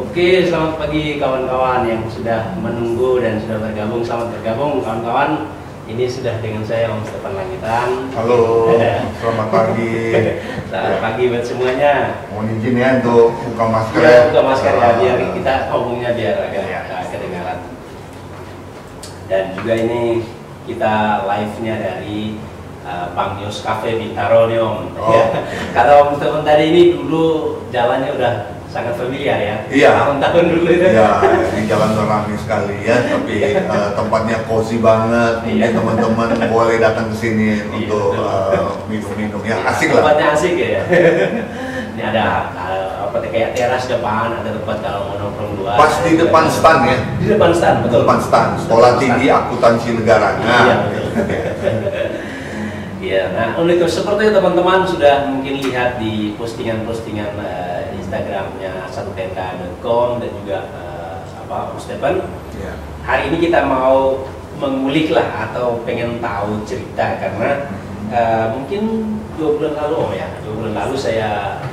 Oke, selamat pagi kawan-kawan yang sudah menunggu dan sudah bergabung. Selamat bergabung kawan-kawan. Ini sudah dengan saya Om Stefan Langitan. Halo, selamat pagi. Selamat pagi buat semuanya. Mohon izin ya untuk buka masker. Ya, buka masker ya, biar kita ngomongnya biar agak kedengaran. Dan juga ini kita live-nya dari Bang Yos Cafe Bintaro nih Om. Oh. Ya. Kalau Om Stefan tadi ini dulu jalannya udah sangat familiar ya. Iya. Tahun-tahun dulu itu. Iya, di jalan ramai sekali ya, tapi tempatnya cozy banget. Mungkin teman-teman boleh datang ke sini untuk minum-minum ya, asik lah. Tempatnya asik ya. Ini ada apa kayak teras depan, ada tempat kalau mau nongkrong luar. Pas di depan stand ya. Di depan stand, betul. Depan stand, Sekolah Tinggi Akuntansi Negara. Iya, betul. Iya, nah untuk seperti teman-teman sudah mungkin lihat di postingan-postingan Instagramnya 1tk.com dan juga Om Stefan. Ya. Hari ini kita mau mengulik lah atau pengen tahu cerita karena mungkin 2 bulan lalu Om ya, 2 bulan lalu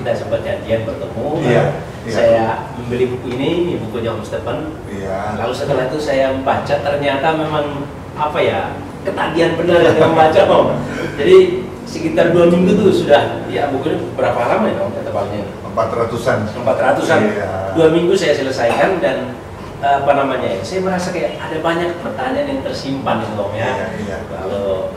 kita sempat janjian bertemu. Iya. Saya membeli buku ini bukunya Om Stefan. Iya. Lalu setelah itu saya membaca, ternyata memang apa ya, ketagihan benar yang membaca Om. Jadi sekitar 2 minggu tuh sudah ya, bukunya berapa lama ya Om tebalnya? 400-an. 400-an. Iya. 2 minggu saya selesaikan dan apa namanya ya, saya merasa kayak ada banyak pertanyaan yang tersimpan itu Om ya. Iya. Kalau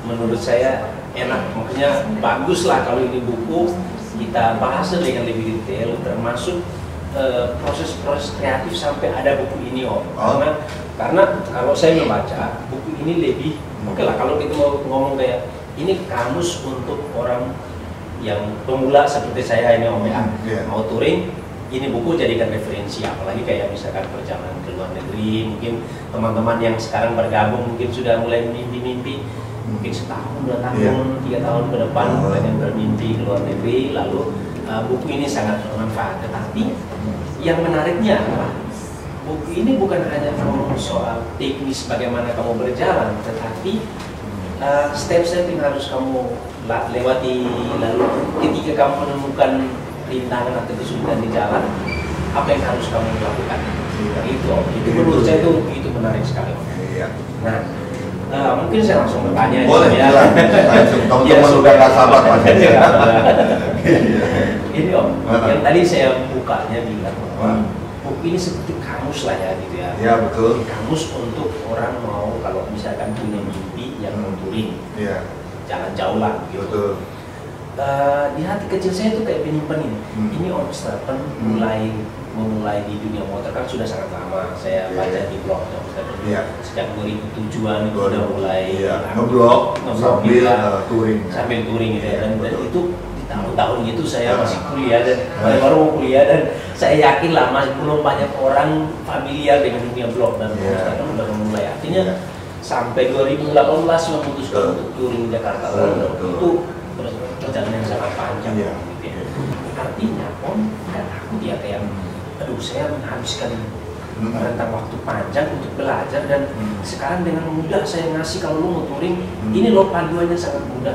menurut saya enak, makanya bagus lah kalau ini buku kita bahas dengan lebih detail, termasuk proses-proses kreatif sampai ada buku ini Om. Karena kalau saya membaca buku ini lebih oke lah kalau kita mau ngomong kayak ini kamus untuk orang yang pemula seperti saya ini Om ya. Mau touring, ini buku jadikan referensi, apalagi kayak misalkan perjalanan ke luar negeri. Mungkin teman-teman yang sekarang bergabung mungkin sudah mulai mimpi-mimpi, mungkin setahun, 2 tahun, 3 tahun ke depan mulai bermimpi ke luar negeri. Lalu buku ini sangat bermanfaat. Tetapi yang menariknya adalah buku ini bukan hanya ngomong soal teknis bagaimana kamu berjalan, tetapi step-step yang harus kamu lewati. Lalu ketika kamu menemukan rintangan atau kesulitan di jalan, apa yang harus kamu lakukan? Itu menurut saya itu menarik sekali. Iya. Nah, mungkin saya langsung bertanya. Boleh ya. Teman-teman sudah nggak sabar Mas. Ini Om, yang tadi saya bukanya bilang bahwa buku ini seperti kamus lah ya gitu ya. Iya betul. Kamus untuk orang mau kalau misalkan punya mimpi yang mau touring. Iya. Jangan jauh lah gitu. Betul. Di hati kecil saya tuh kayak menyimpan ini Om Stefan memulai di dunia motor kan sudah sangat lama. Saya baca di blog Om Stefan sejak 2007-an itu sudah mulai ngeblog sambil touring gitu ya. Dan itu di tahun-tahun itu saya masih kuliah dan baru mau kuliah, dan saya yakin lah masih belum banyak orang familiar dengan dunia blog, dan Om Stefan sudah memulai. Artinya sampai 2018 memutuskan untuk touring Jakarta itu perjalanan yang sangat panjang gitu ya. Artinya Om nggak takut ya kayak aduh saya menghabiskan rentang waktu panjang untuk belajar, dan sekarang dengan mudah saya ngasih kalau lu mau touring ini loh panduannya sangat mudah.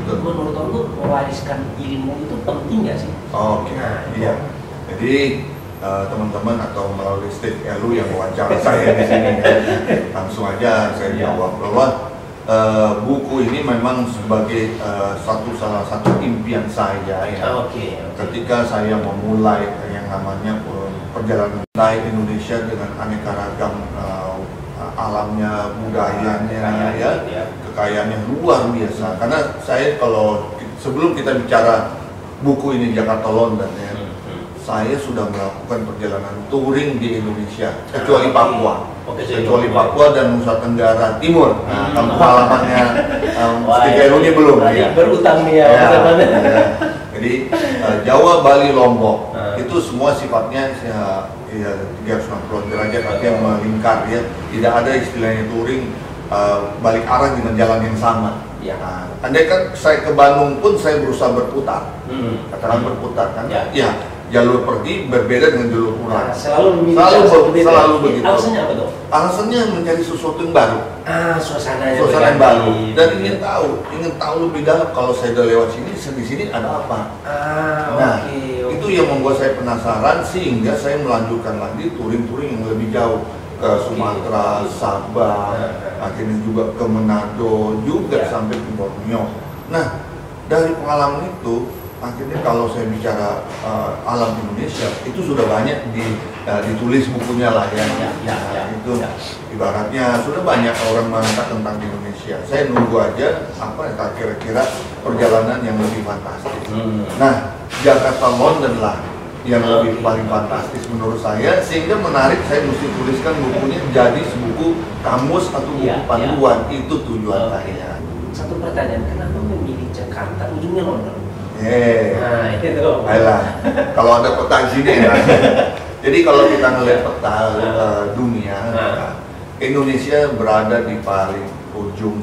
Menurut Om tuh mewariskan ilmu itu penting nggak sih? Iya. Jadi teman-teman atau melalui Steve Elu yang wawancara saya di sini langsung aja saya jawab bahwa buku ini memang sebagai salah satu impian saya ya. Ketika saya memulai yang namanya perjalanan Indonesia dengan aneka ragam alamnya, budayanya, kekayaannya luar biasa. Karena saya kalau sebelum kita bicara buku ini Jakarta London ya, saya sudah melakukan perjalanan touring di Indonesia, kecuali Papua. Kecuali Papua dan Nusa Tenggara Timur. Kampung halamannya Steve ini belum. Berutang nih ya. Jadi Jawa, Bali, Lombok itu semua sifatnya 360 derajat, artinya melingkar ya. Tidak ada istilahnya touring balik arah dengan jalan yang sama. Andai kan saya ke Bandung pun saya berusaha berputar, katakan berputar kan? Jalur pergi berbeda dengan jalur pulang. Selalu begitu. Alasannya apa tuh? Alasannya mencari sesuatu yang baru. Suasana yang baru. Dan ingin tahu lebih dalam. Kalau saya udah lewat sini, di sini ada apa? Itu yang membuat saya penasaran sehingga saya melanjutkan lagi touring-touring yang lebih jauh ke Sumatera, Sabah, akhirnya juga ke Manado, juga sampai ke Borneo. Nah, dari pengalaman itu, akhirnya kalau saya bicara alam Indonesia, itu sudah banyak ditulis bukunya lah ya. Itu ibaratnya sudah banyak orang mengangkat tentang Indonesia. Saya nunggu aja apa kira-kira perjalanan yang lebih fantastis. Nah, Jakarta London lah yang lebih paling fantastis menurut saya, sehingga menarik saya mesti tuliskan bukunya jadi sebuku kamus atau buku panduan. Itu tujuan saya. Satu pertanyaan, kenapa memilih Jakarta ujungnya London? Nah, itu. Ayolah, kalau ada peta di sini ya. Jadi kalau kita ngelihat peta dunia, Indonesia berada di paling ujung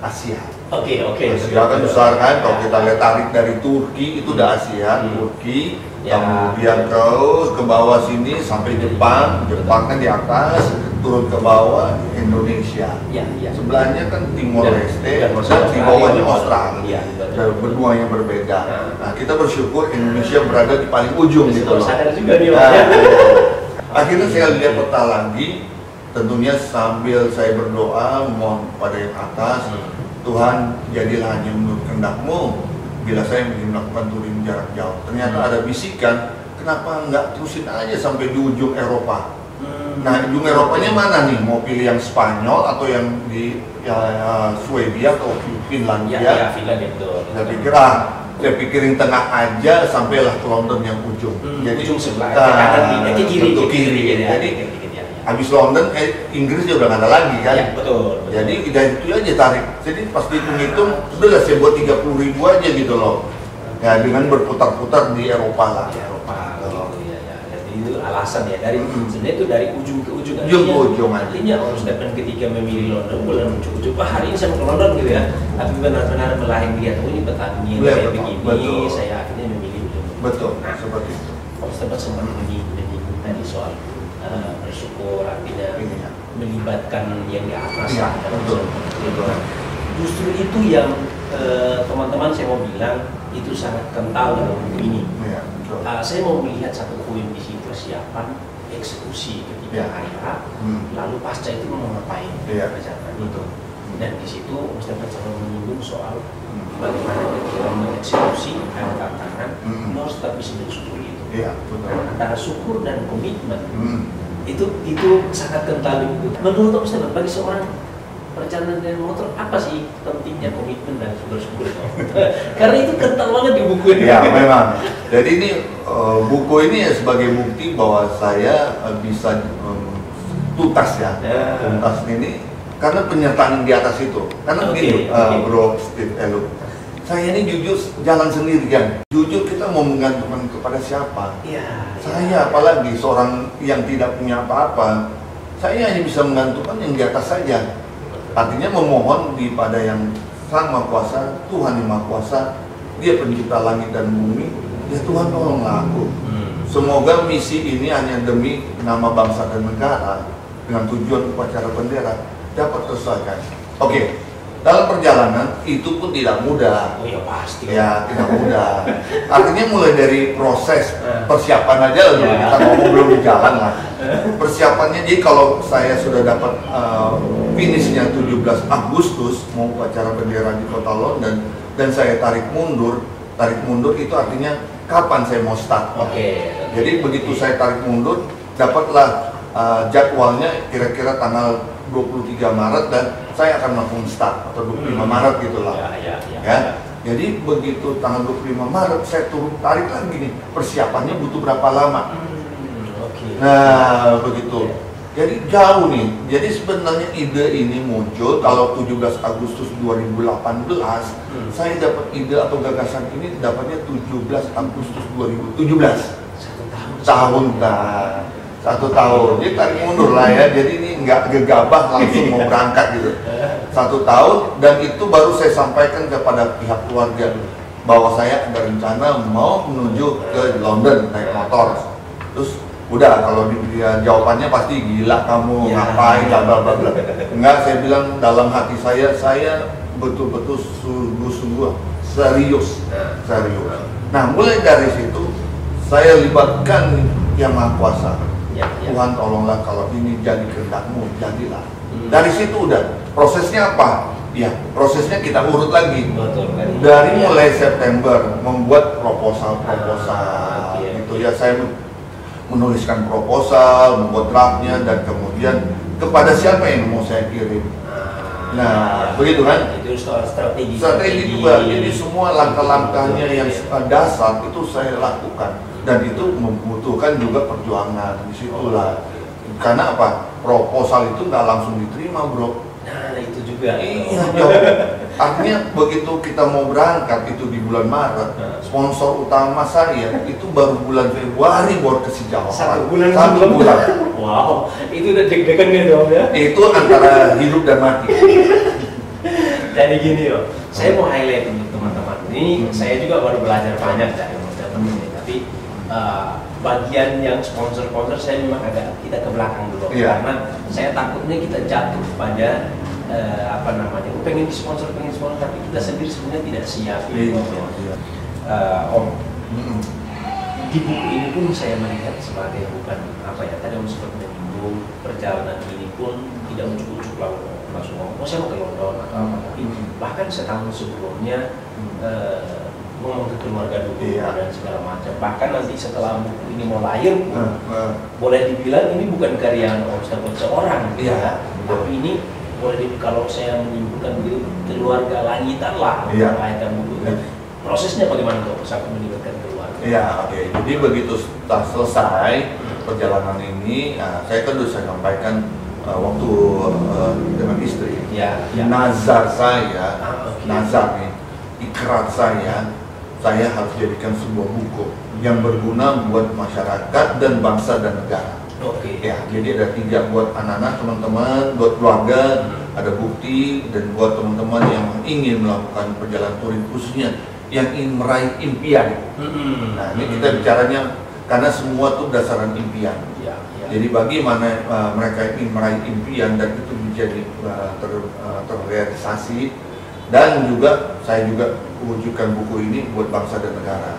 Asia. Oke. Kan besar kan, kalau kita lihat tarik dari Turki itu udah Asia, Turki, kemudian terus ke bawah sini sampai Jepang kan di atas, turun ke bawah Indonesia. Sebelahnya kan Timor Leste, dan di bawahnya Australia. Benua yang berbeda. Nah, kita bersyukur Indonesia berada di paling ujung gitu loh. Sadar juga nih, akhirnya saya lihat peta lagi, tentunya sambil saya berdoa mohon pada yang atas, Tuhan jadilah hanya menurut kehendak-Mu bila saya melakukan touring jarak jauh. Ternyata ada bisikan, kenapa nggak terusin aja sampai di ujung Eropa? Nah, ujung Eropanya mana nih? Mau pilih yang Spanyol atau yang di Swedia atau Finlandia? Finlandia betul. Saya pikirin tengah aja sampailah ke London yang ujung. Jadi ujung sebelah ke kiri. Jadi habis London, Inggris juga udah nggak ada lagi kan? Betul. Jadi dari itu aja tarik. Jadi pas dihitung, udahlah saya buat 30.000 aja gitu loh. Ya dengan berputar-putar di Eropa lah. Jadi itu alasan ya sebenarnya itu dari ujung ke ujung. Artinya Om Stephen ketika memilih London bukan cukup hari ini saya mau ke London gitu ya. Tapi benar-benar melahin dia ini peta dunia kayak begini. Saya akhirnya memilih ujung. Betul. Seperti itu. Om Stephen sempat menyinggung tadi soal bersyukur, artinya melibatkan yang di atas. Justru itu yang teman-teman saya mau bilang itu sangat kental dalam buku ini. Saya mau melihat satu poin di situ, persiapan eksekusi ketika hari H, lalu pasca itu mau ngapain rencana itu. Dan di situ Ustaz selalu menyinggung soal bagaimana kita mengeksekusi ada tantangan, harus tetap bisa mensyukuri itu. Antara syukur dan komitmen itu sangat kental di buku. Menurut Ustaz, bagi seorang perjalanan dengan motor apa sih pentingnya komitmen dan syukur-syukur itu? Karena itu kental banget di buku ini. Ya memang. Jadi ini buku ini sebagai bukti bahwa saya bisa tuntas tuntas ini karena penyertaan di atas itu. Karena begini, Bro Steve Elu, saya ini jujur jalan sendirian. Jujur kita mau menggantungkan kepada siapa? Saya apalagi seorang yang tidak punya apa-apa. Saya hanya bisa menggantungkan yang di atas saja. Artinya memohon pada yang Sang Maha Kuasa, Tuhan yang Maha Kuasa, Dia pencipta langit dan bumi. Ya Tuhan tolonglah aku. Semoga misi ini hanya demi nama bangsa dan negara dengan tujuan upacara bendera dapat terselesaikan. Oke, dalam perjalanan itu pun tidak mudah. Pasti. Ya tidak mudah. Artinya mulai dari proses persiapan aja lah, kita ngomong belum di jalan lah. Persiapannya, jadi kalau saya sudah dapat finishnya 17 Agustus mau upacara bendera di kota London dan saya tarik mundur itu artinya kapan saya mau start. Jadi begitu saya tarik mundur, dapatlah jadwalnya kira-kira tanggal 23 Maret dan saya akan melakukan start atau 25 Maret gitulah. Ya. Jadi begitu tanggal 25 Maret saya turun tarik lagi nih, persiapannya butuh berapa lama? Nah, begitu. Jadi jauh nih. Jadi sebenarnya ide ini muncul kalau 17 Agustus 2018, saya dapat ide atau gagasan ini dapatnya 17 Agustus 2017. Satu tahun. Jadi tarik mundur lah ya. Jadi ini nggak gegabah langsung mau berangkat gitu. 1 tahun dan itu baru saya sampaikan kepada pihak keluarga bahwa saya ada rencana mau menuju ke London naik motor. Terus udah kalau dia jawabannya pasti gila kamu ngapain bla bla bla. Enggak, saya bilang dalam hati saya betul-betul sungguh-sungguh serius. Nah, mulai dari situ saya libatkan Yang Maha Kuasa. Ya, ya. Tuhan tolonglah kalau ini jadi kehendak-Mu, jadilah. Dari situ udah prosesnya apa? Ya, prosesnya kita urut lagi. Betul, kan? Dari Ya. mulai September membuat proposal Oke. gitu ya, saya menuliskan proposal, membuat draftnya, dan kemudian kepada siapa yang mau saya kirim. Nah, begitu kan? Itu soal strategi. Strategi juga, jadi semua langkah-langkahnya yang dasar itu saya lakukan, dan itu membutuhkan juga perjuangan disitulah. Karena apa? Proposal itu nggak langsung diterima, bro. Nah, itu juga. Iya, artinya begitu kita mau berangkat itu di bulan Maret, sponsor utama saya itu baru bulan Februari baru kasih jawaban. Satu bulan. Wow, itu udah deg-degan gitu Om ya? Itu antara hidup dan mati. Jadi gini loh, saya mau highlight untuk teman-teman. Ini saya juga baru belajar banyak dari teman-teman ini, tapi bagian yang sponsor-sponsor saya memang agak kita ke belakang dulu, karena saya takutnya kita jatuh pada apa namanya, pengen sponsor, tapi kita sendiri sebenarnya tidak siap. Gitu, Om. Di buku ini pun saya melihat sebagai bukan apa ya, tadi Om sempat menyinggung perjalanan ini pun tidak ujuk-ujuk langsung ngomong, saya mau ke London atau apa, tapi bahkan setahun sebelumnya ngomong ke keluarga dulu dan segala macam. Bahkan nanti setelah buku ini mau lahir, boleh dibilang ini bukan karya Om Stephen seorang, tapi ini boleh dibilang, kalau saya menyimpulkan begitu, keluarga langitan lah melahirkan buku. Prosesnya bagaimana tuh sampai melibatkan keluarga? Iya, oke. Jadi begitu setelah selesai perjalanan ini, saya kan sudah saya sampaikan waktu dengan istri, nazar saya, nazar nih, ikrar saya harus jadikan sebuah buku yang berguna buat masyarakat dan bangsa dan negara. Ya, jadi ada 3 buat anak-anak, teman-teman, buat keluarga, ada bukti, dan buat teman-teman yang ingin melakukan perjalanan touring khususnya yang ingin meraih impian. Nah, ini kita bicaranya karena semua tuh dasarkan impian. Jadi bagaimana mereka ingin meraih impian dan itu menjadi terrealisasi, dan juga saya juga wujudkan buku ini buat bangsa dan negara.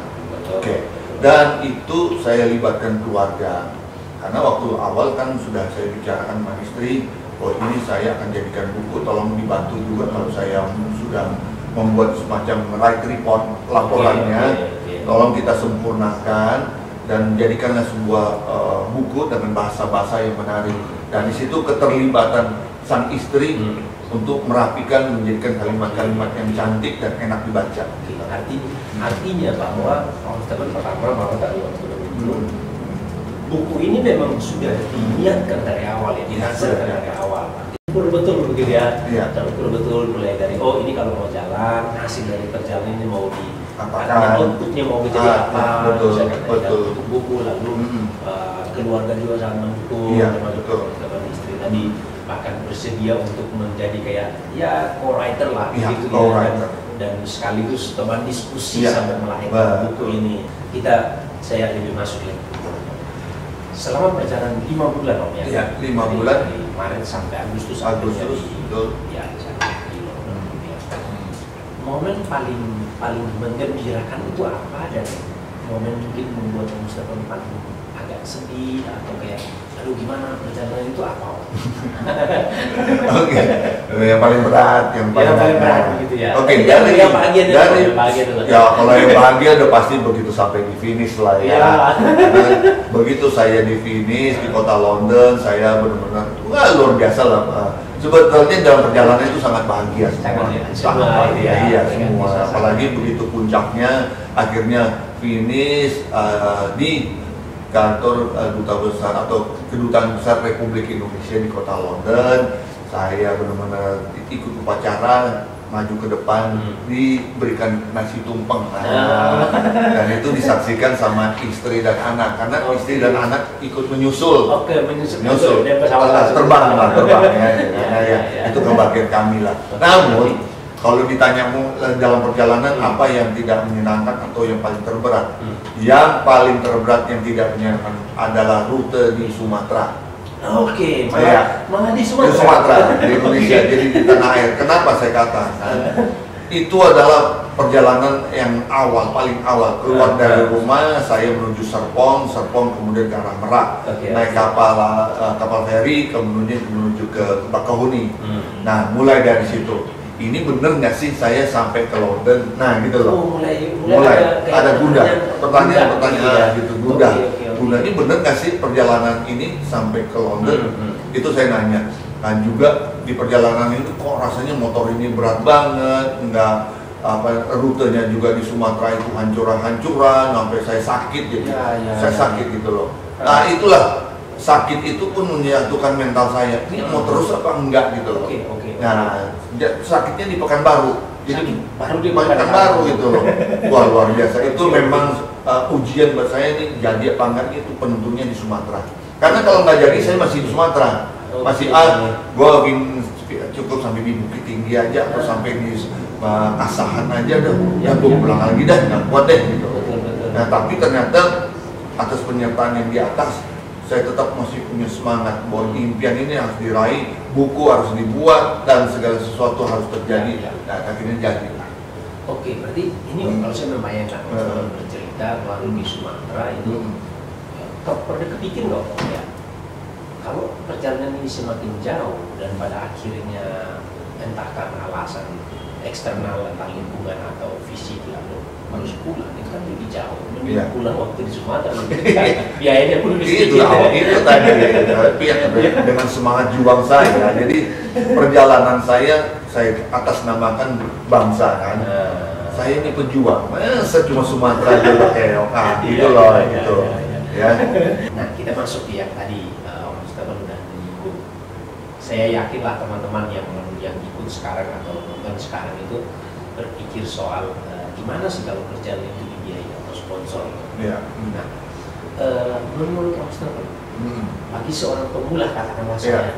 Dan itu saya libatkan keluarga. Karena waktu awal kan sudah saya bicarakan sama istri, ini saya akan jadikan buku, tolong dibantu juga kalau saya sudah membuat semacam right report laporannya, tolong kita sempurnakan dan jadikanlah sebuah buku dengan bahasa-bahasa yang menarik. Dan di situ keterlibatan sang istri untuk merapikan, menjadikan kalimat-kalimat yang cantik dan enak dibaca. Artinya bahwa pertama bahwa tadi buku ini memang sudah diniatkan dari awal, ya, dinazarkan dari awal. Betul-betul begitu ya, betul-betul mulai dari ini kalau mau jalan, hasil dari perjalanan ini mau di outputnya mau menjadi apa, betul. Buku lalu keluarga juga sangat mendukung, termasuk teman istri tadi bahkan bersedia untuk menjadi kayak co-writer lah, gitu ya, dan sekaligus teman diskusi sampai melahirkan buku ini. Saya lebih masuk lagi. Selama perjalanan 5 bulan Om ya? 5 bulan. Dari Maret sampai Agustus, betul. Ya, di London. Momen paling menggembirakan itu apa, dan momen mungkin membuat Om Stephen paling agak sedih atau kayak, aduh gimana perjalanan itu apa? Yang paling berat, yang paling berat gitu ya. Dari yang bahagia dulu. Ya, kalau yang bahagia udah pasti begitu sampai di finish lah ya. Begitu saya di finish di kota London, saya benar-benar luar biasa lah. Sebetulnya dalam perjalanan itu sangat bahagia semua. Semua. Apalagi begitu puncaknya, akhirnya finish di kantor duta besar atau kedutaan besar Republik Indonesia di kota London. Saya benar-benar ikut upacara, maju ke depan, diberikan nasi tumpeng, dan itu disaksikan sama istri dan anak, karena istri dan anak ikut menyusul. Menyusul. Terbang ya. Itu kebahagiaan kami lah. Namun kalau ditanyamu dalam perjalanan apa yang tidak menyenangkan atau yang paling terberat, yang paling terberat yang tidak menyenangkan adalah rute di Sumatera. Malah di Sumatera, di Indonesia, jadi di tanah air. Kenapa saya katakan? Itu adalah perjalanan yang paling awal keluar dari rumah, saya menuju Serpong kemudian ke arah Merak, naik kapal feri kemudian menuju ke Bakahuni. Nah, mulai dari situ, ini bener nggak sih saya sampai ke London? Nah, gitu loh. Mulai ada pertanyaan gitu, Bunda ini bener nggak sih perjalanan ini sampai ke London? Itu saya nanya. Dan juga di perjalanan itu kok rasanya motor ini berat banget, nggak rutenya juga di Sumatera itu hancuran sampai saya sakit gitu. Saya sakit gitu loh. Nah, itulah sakit itu pun menyatukan mental saya. Ini mau terus apa enggak gitu loh. Nah, sakitnya di Pekanbaru. Jadi baru di Pekanbaru gitu loh. Wah, luar biasa. Itu memang ujian buat saya nih, jadi apa enggak itu penentunya di Sumatera. Karena kalau nggak jadi saya masih di Sumatera. Masih gue cukup sampai di Bukit Tinggi aja atau sampai di Asahan aja dah, ya gue pulang lagi dah, nggak kuat deh gitu. Nah, tapi ternyata atas penyertaan yang di atas, saya tetap masih punya semangat bahwa impian ini harus diraih, buku harus dibuat dan segala sesuatu harus terjadi. Nah, akhirnya jadi. Oke, berarti ini kalau saya membayangkan bercerita melalui di Sumatera itu, pernah kepikir nggak ya? Kalau perjalanan ini semakin jauh dan pada akhirnya entah karena alasan eksternal tentang lingkungan atau fisik lalu harus pulang, itu kan lebih jauh. Lebih pulang waktu di Sumatera biayanya pun lebih sedikit. Itu tadi tapi dengan semangat juang saya. Jadi perjalanan saya atas namakan bangsa kan. Saya ini pejuang. Masa cuma Sumatera aja pakai gitu loh gitu. Ya. Nah, kita masuk ya tadi teman udah menyinggung. Saya yakinlah teman-teman yang ikut sekarang atau nonton sekarang itu berpikir soal gimana sih kalau kerjaan itu dibiayai atau sponsor. Nah, menurut Mas Teman, bagi seorang pemula katakanlah saya,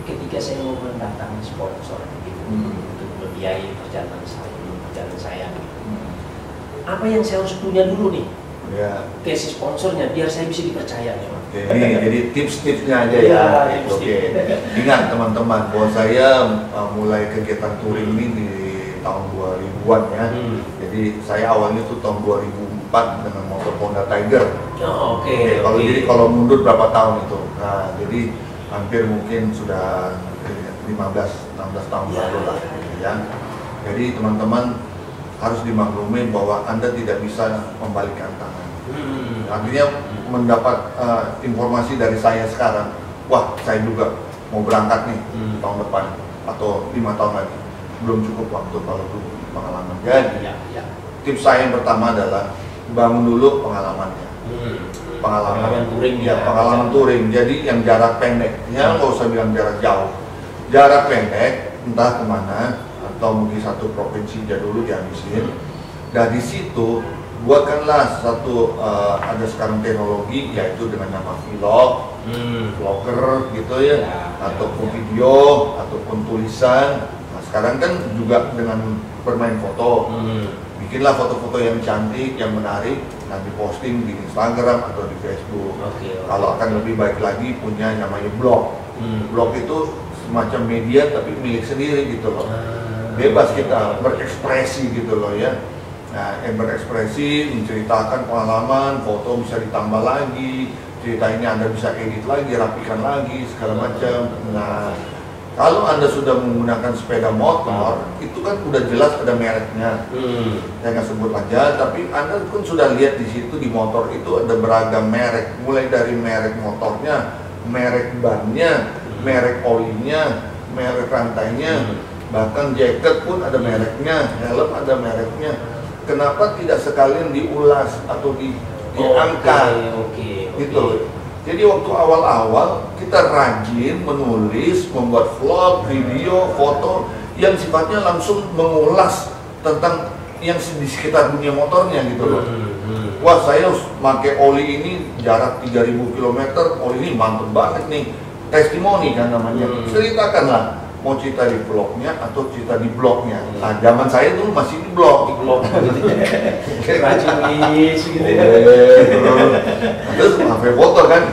ketika saya mau mendatangi sponsor gitu, untuk membiayai perjalanan saya, apa yang saya harus punya dulu nih? Ke si sponsornya biar saya bisa dipercaya. Jadi tips-tipsnya aja ya. Oke. Ingat teman-teman bahwa saya mulai kegiatan touring ini di tahun 2000-an ya. Jadi saya awalnya tuh tahun 2004 dengan motor Honda Tiger. Kalau mundur berapa tahun itu? Nah, jadi hampir mungkin sudah 15-16 tahun lalu lah ya. Jadi teman-teman harus dimaklumi bahwa Anda tidak bisa membalikkan tangan. Artinya mendapat informasi dari saya sekarang, wah saya juga mau berangkat nih tahun depan atau 5 tahun lagi, belum cukup waktu kalau dulu pengalaman. Jadi tips saya yang pertama adalah bangun dulu pengalamannya. Pengalaman touring pengalaman touring. Jadi yang jarak pendek, nggak usah bilang jarak jauh. Jarak pendek entah kemana, atau mungkin satu provinsi aja dulu dihabisin. Dari situ buatkanlah satu ada sekarang teknologi yaitu dengan nama vlog, vlogger gitu ya, ataupun video ataupun tulisan. Nah, sekarang kan juga dengan bermain foto, bikinlah foto-foto yang cantik, yang menarik, nanti posting di Instagram atau di Facebook. Kalau akan lebih baik lagi punya namanya blog. Blog itu semacam media tapi milik sendiri gitu loh. Bebas kita berekspresi gitu loh ya. Nah, yang berekspresi, menceritakan pengalaman, foto bisa ditambah lagi, cerita ini Anda bisa edit lagi, rapikan lagi, segala macam. Nah, kalau Anda sudah menggunakan sepeda motor, itu kan udah jelas ada mereknya. Saya nggak sebut aja, tapi Anda pun sudah lihat di situ di motor itu ada beragam merek, mulai dari merek motornya, merek bannya, merek olinya, merek rantainya. Bahkan jaket pun ada mereknya, helm ada mereknya. Kenapa tidak sekalian diulas atau diangkat? Gitu. Jadi waktu awal-awal kita rajin menulis, membuat vlog, video, foto yang sifatnya langsung mengulas tentang yang di sekitar dunia motornya gitu loh. Wah, saya pakai oli ini jarak 3000 km, oli ini mantep banget nih. Testimoni kan namanya. Ceritakanlah. Mau cerita di vlognya atau cerita di blognya. Nah, zaman saya dulu masih di blog. Racinis gitu ya. Terus sampai foto kan.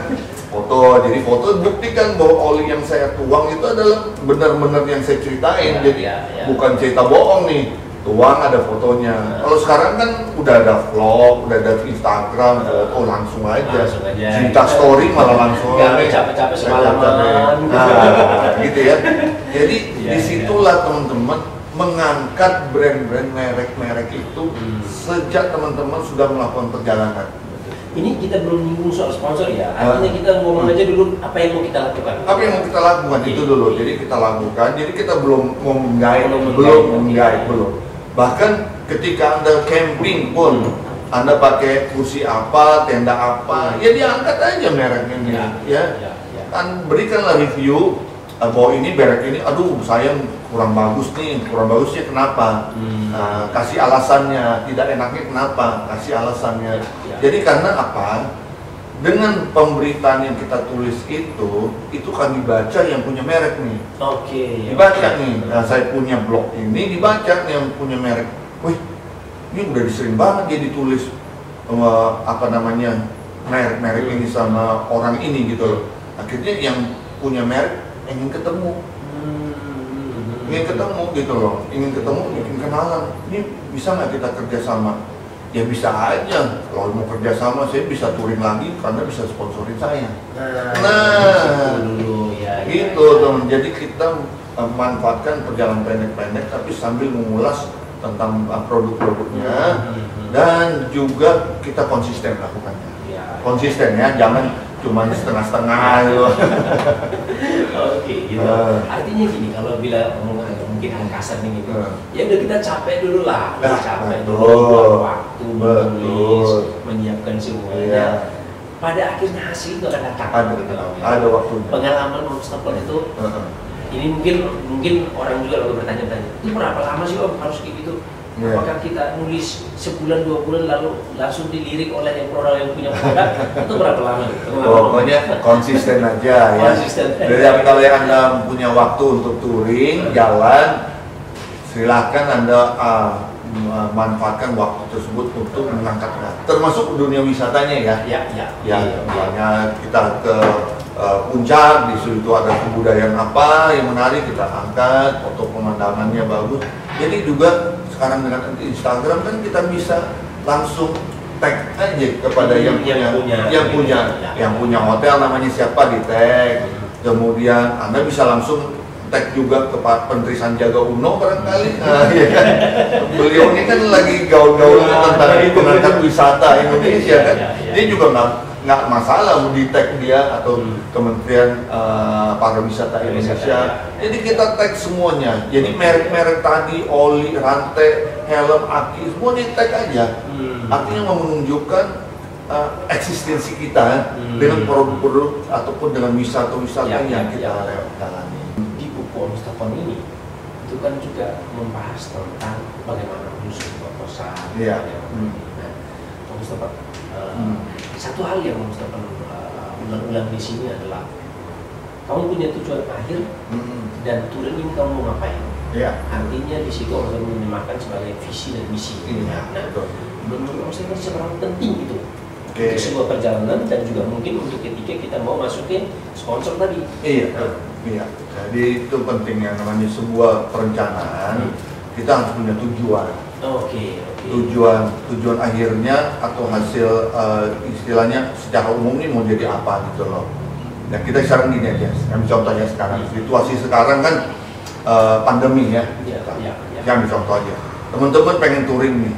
Jadi foto buktikan bahwa oli yang saya tuang itu adalah benar-benar yang saya ceritain. Jadi bukan cerita bohong nih. tuang ada fotonya. Kalau sekarang kan udah ada vlog, udah ada Instagram, foto langsung aja. Cerita story malah langsung. Nggak capek-capek semalaman. Nah, gitu ya. Jadi Iya, disitulah teman-teman mengangkat brand-brand merek-merek itu sejak teman-teman sudah melakukan perjalanan. Ini kita belum nyinggung soal sponsor ya, artinya kita ngomong aja dulu apa yang mau kita lakukan. Apa yang mau kita lakukan itu dulu, jadi kita lakukan, jadi kita belum menggait, belum. Bahkan ketika Anda camping pun, Anda pakai kursi apa, tenda apa, ya diangkat aja mereknya, ya. Kan berikanlah review, bahwa ini merek ini, aduh sayang kurang bagus nih, kurang bagusnya kenapa? Kasih alasannya, tidak enaknya kenapa? Kasih alasannya. Jadi karena apa? Dengan pemberitaan yang kita tulis itu kan dibaca yang punya merek nih. Dibaca nih. Nah, saya punya blog ini dibaca nih yang punya merek. Wih, ini udah disering banget dia ditulis merek ini sama orang ini gitu loh. Akhirnya yang punya merek ingin ketemu gitu loh, ingin kenalan. Ini bisa nggak kita kerjasama? Ya bisa aja. Kalau mau kerjasama, saya bisa touring lagi karena bisa sponsorin saya. Gitu teman. Jadi kita manfaatkan perjalanan pendek-pendek, tapi sambil mengulas tentang produk-produknya dan juga kita konsisten lakukannya. Konsisten ya, jangan cuma setengah-setengah gitu. Gitu. Artinya gini, kalau bila mungkin kasar nih gitu, ya udah kita capek dulu lah, capek dulu, waktu menulis, menyiapkan semuanya. Pada akhirnya hasil itu akan datang. Ada waktu. Pengalaman Mustafa itu, ini mungkin orang juga lalu bertanya-tanya, itu berapa lama sih Om harus kayak gitu? Apakah kita nulis sebulan 2 bulan lalu langsung dilirik oleh yang punya produk itu berapa lama? Pokoknya konsisten aja ya. Jadi kalau Anda punya waktu untuk touring, jalan, silakan Anda manfaatkan waktu tersebut untuk mengangkat, termasuk dunia wisatanya ya. Misalnya kita ke puncak, di situ ada kebudayaan apa yang menarik, kita angkat, foto pemandangannya bagus. Jadi juga sekarang dengan Instagram kan kita bisa langsung tag aja kepada yang punya hotel namanya siapa, di tag. Kemudian Anda bisa langsung tag juga ke Pak Menteri Sandiaga Uno barangkali. Ya kan? Beliau ini kan lagi gaul-gaul tentang mengangkat wisata Indonesia kan. Dia juga nggak masalah mau di tag dia atau Kementerian Pariwisata Indonesia. Jadi kita tag semuanya. Jadi merek-merek tadi, oli, rantai, helm, aki, semua di tag aja. Artinya menunjukkan eksistensi kita dengan produk-produk ataupun dengan wisata-wisata yang kita jalani. Di buku Mustafa ini itu kan juga membahas tentang bagaimana menyusun proposal. Mustafa, satu hal yang Mustafa ulang-ulang di sini adalah kamu punya tujuan akhir dan touring ini kamu mau ngapain? Artinya di situ harus menyematkan sebagai visi dan misi. Menurut saya itu seberapa penting itu untuk sebuah perjalanan dan juga mungkin untuk ketika kita mau masukin sponsor tadi. Jadi itu penting yang namanya sebuah perencanaan. Kita harus punya tujuan. Tujuan akhirnya atau hasil istilahnya secara umum ini mau jadi apa gitu loh. Dan kita sekarang gini aja, contohnya sekarang situasi sekarang kan pandemi ya. Yang contoh aja, teman-teman pengen touring nih,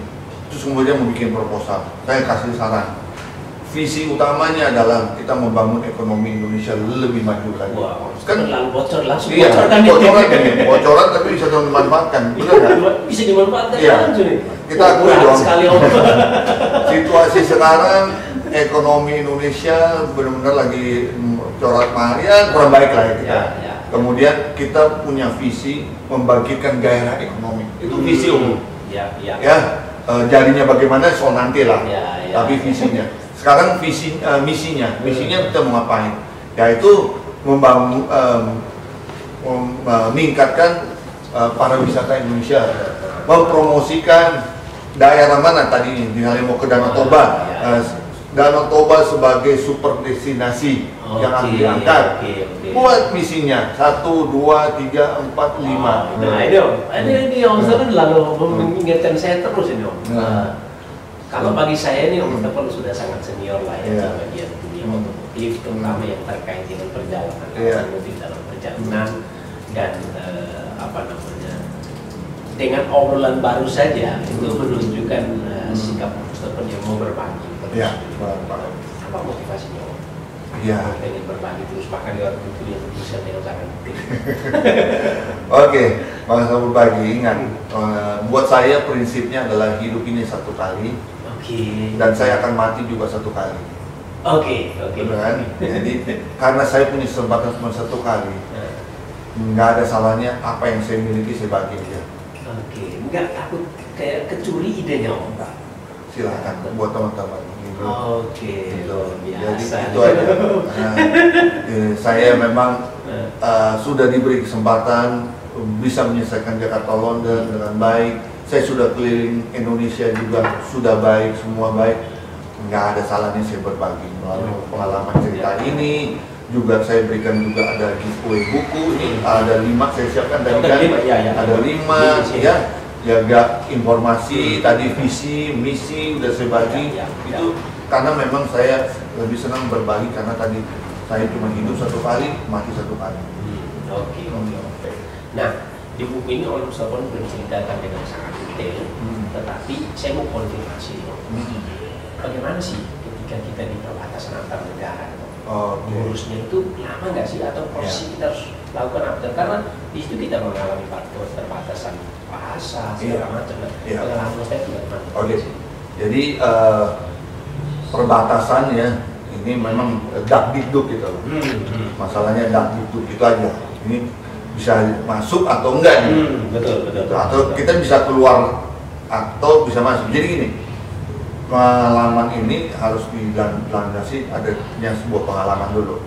terus kemudian mau bikin proposal. Saya kasih saran, visi utamanya adalah kita membangun ekonomi Indonesia lebih maju lagi. Kan bocor langsung. Bocoran tapi bisa dimanfaatkan. Bisa dimanfaatkan. Kita akui dong. Situasi sekarang ekonomi Indonesia benar-benar lagi corak marian, kurang baik lah ya. Kemudian kita punya visi membangkitkan gairah ekonomi. Itu visi umum. Jadinya bagaimana soal nanti lah. Tapi visinya. Sekarang misinya kita mau ngapain? Yaitu membangun, meningkatkan pariwisata Indonesia, mempromosikan daerah mana tadi ini, misalnya mau ke Danau Toba, Danau Toba sebagai super destinasi yang akan diangkat. Buat misinya 1, 2, 3, 4, 5. Nah ini Om Stefan lalu mengingatkan saya terus ini Om. Kalau bagi saya ini Om Stefan sudah sangat senior lah ya di bagian dunia otomotif, terutama yang terkait dengan perjalanan otomotif dalam perjalanan dan dengan obrolan baru saja itu menunjukkan sikap Om Stefan yang mau berbagi. Apa motivasinya Om? Pengen berbagi terus bahkan lewat buku yang tulisan yang sangat penting. Oke, masa berbagi ingat. Buat saya prinsipnya adalah hidup ini satu kali. Dan saya akan mati juga satu kali. Kan? Jadi karena saya punya kesempatan cuma satu kali, nggak ada salahnya apa yang saya miliki saya bagi dia. Nggak takut kayak kecuri idenya Om? Silahkan buat teman-teman. Jadi biasa. itu aja. Saya memang sudah diberi kesempatan bisa menyelesaikan Jakarta London dengan baik. Saya sudah keliling Indonesia juga sudah baik, semua baik. Nggak ada salahnya saya berbagi melalui pengalaman cerita ini. Juga saya berikan juga ada giveaway buku ini ada 5 saya siapkan tadi kan ada 5 ya. Jaga informasi, tadi visi, misi udah saya bagi itu karena memang saya lebih senang berbagi karena tadi saya cuma hidup satu kali, mati satu kali. Nah, di buku ini Om Stefan berceritakan dengan sangat detail, tetapi saya mau konfirmasi, bagaimana sih ketika kita di perbatasan antar negara? Ngurusnya itu lama nggak sih atau proses kita harus lakukan apa? Karena di situ kita mengalami faktor terbatasan bahasa segala macam. Pengalaman saya juga jadi perbatasan ya ini memang dakdikduk gitu. Masalahnya dakdikduk itu aja. Ini bisa masuk atau enggak nih? Betul. Atau kita bisa keluar atau bisa masuk. Jadi gini. Pengalaman ini harus dilandasi adanya sebuah pengalaman dulu.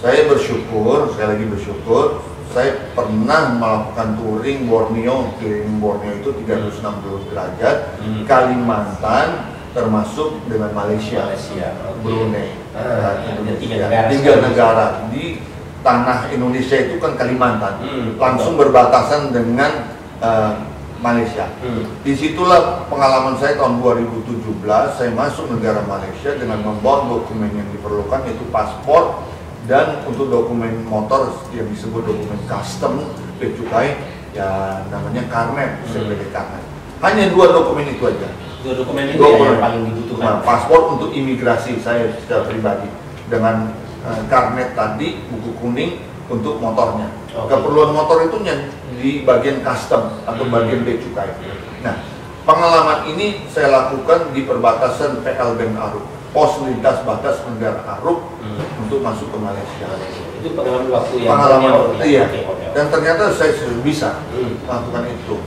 Saya bersyukur, sekali lagi bersyukur, saya pernah melakukan touring Borneo, keliling Borneo itu 360 derajat, Kalimantan, termasuk dengan Malaysia, Brunei, tiga negara di tanah Indonesia itu kan Kalimantan, langsung berbatasan dengan Malaysia. Disitulah pengalaman saya tahun 2017, saya masuk negara Malaysia dengan membawa dokumen yang diperlukan yaitu paspor dan untuk dokumen motor yang disebut dokumen custom, bea cukai, ya namanya karnet, CPD karnet. Hanya 2 dokumen itu aja. 2 dokumen itu yang paling dibutuhkan. Nah, paspor untuk imigrasi saya secara pribadi dengan karnet tadi, buku kuning untuk motornya. Keperluan motor itu di bagian custom atau bagian bea cukai. Nah, pengalaman ini saya lakukan di perbatasan PL Ben Aruk, pos lintas batas negara Aruk untuk masuk ke Malaysia. Itu pengalaman waktu yang iya. Dan ternyata saya sudah bisa melakukan itu.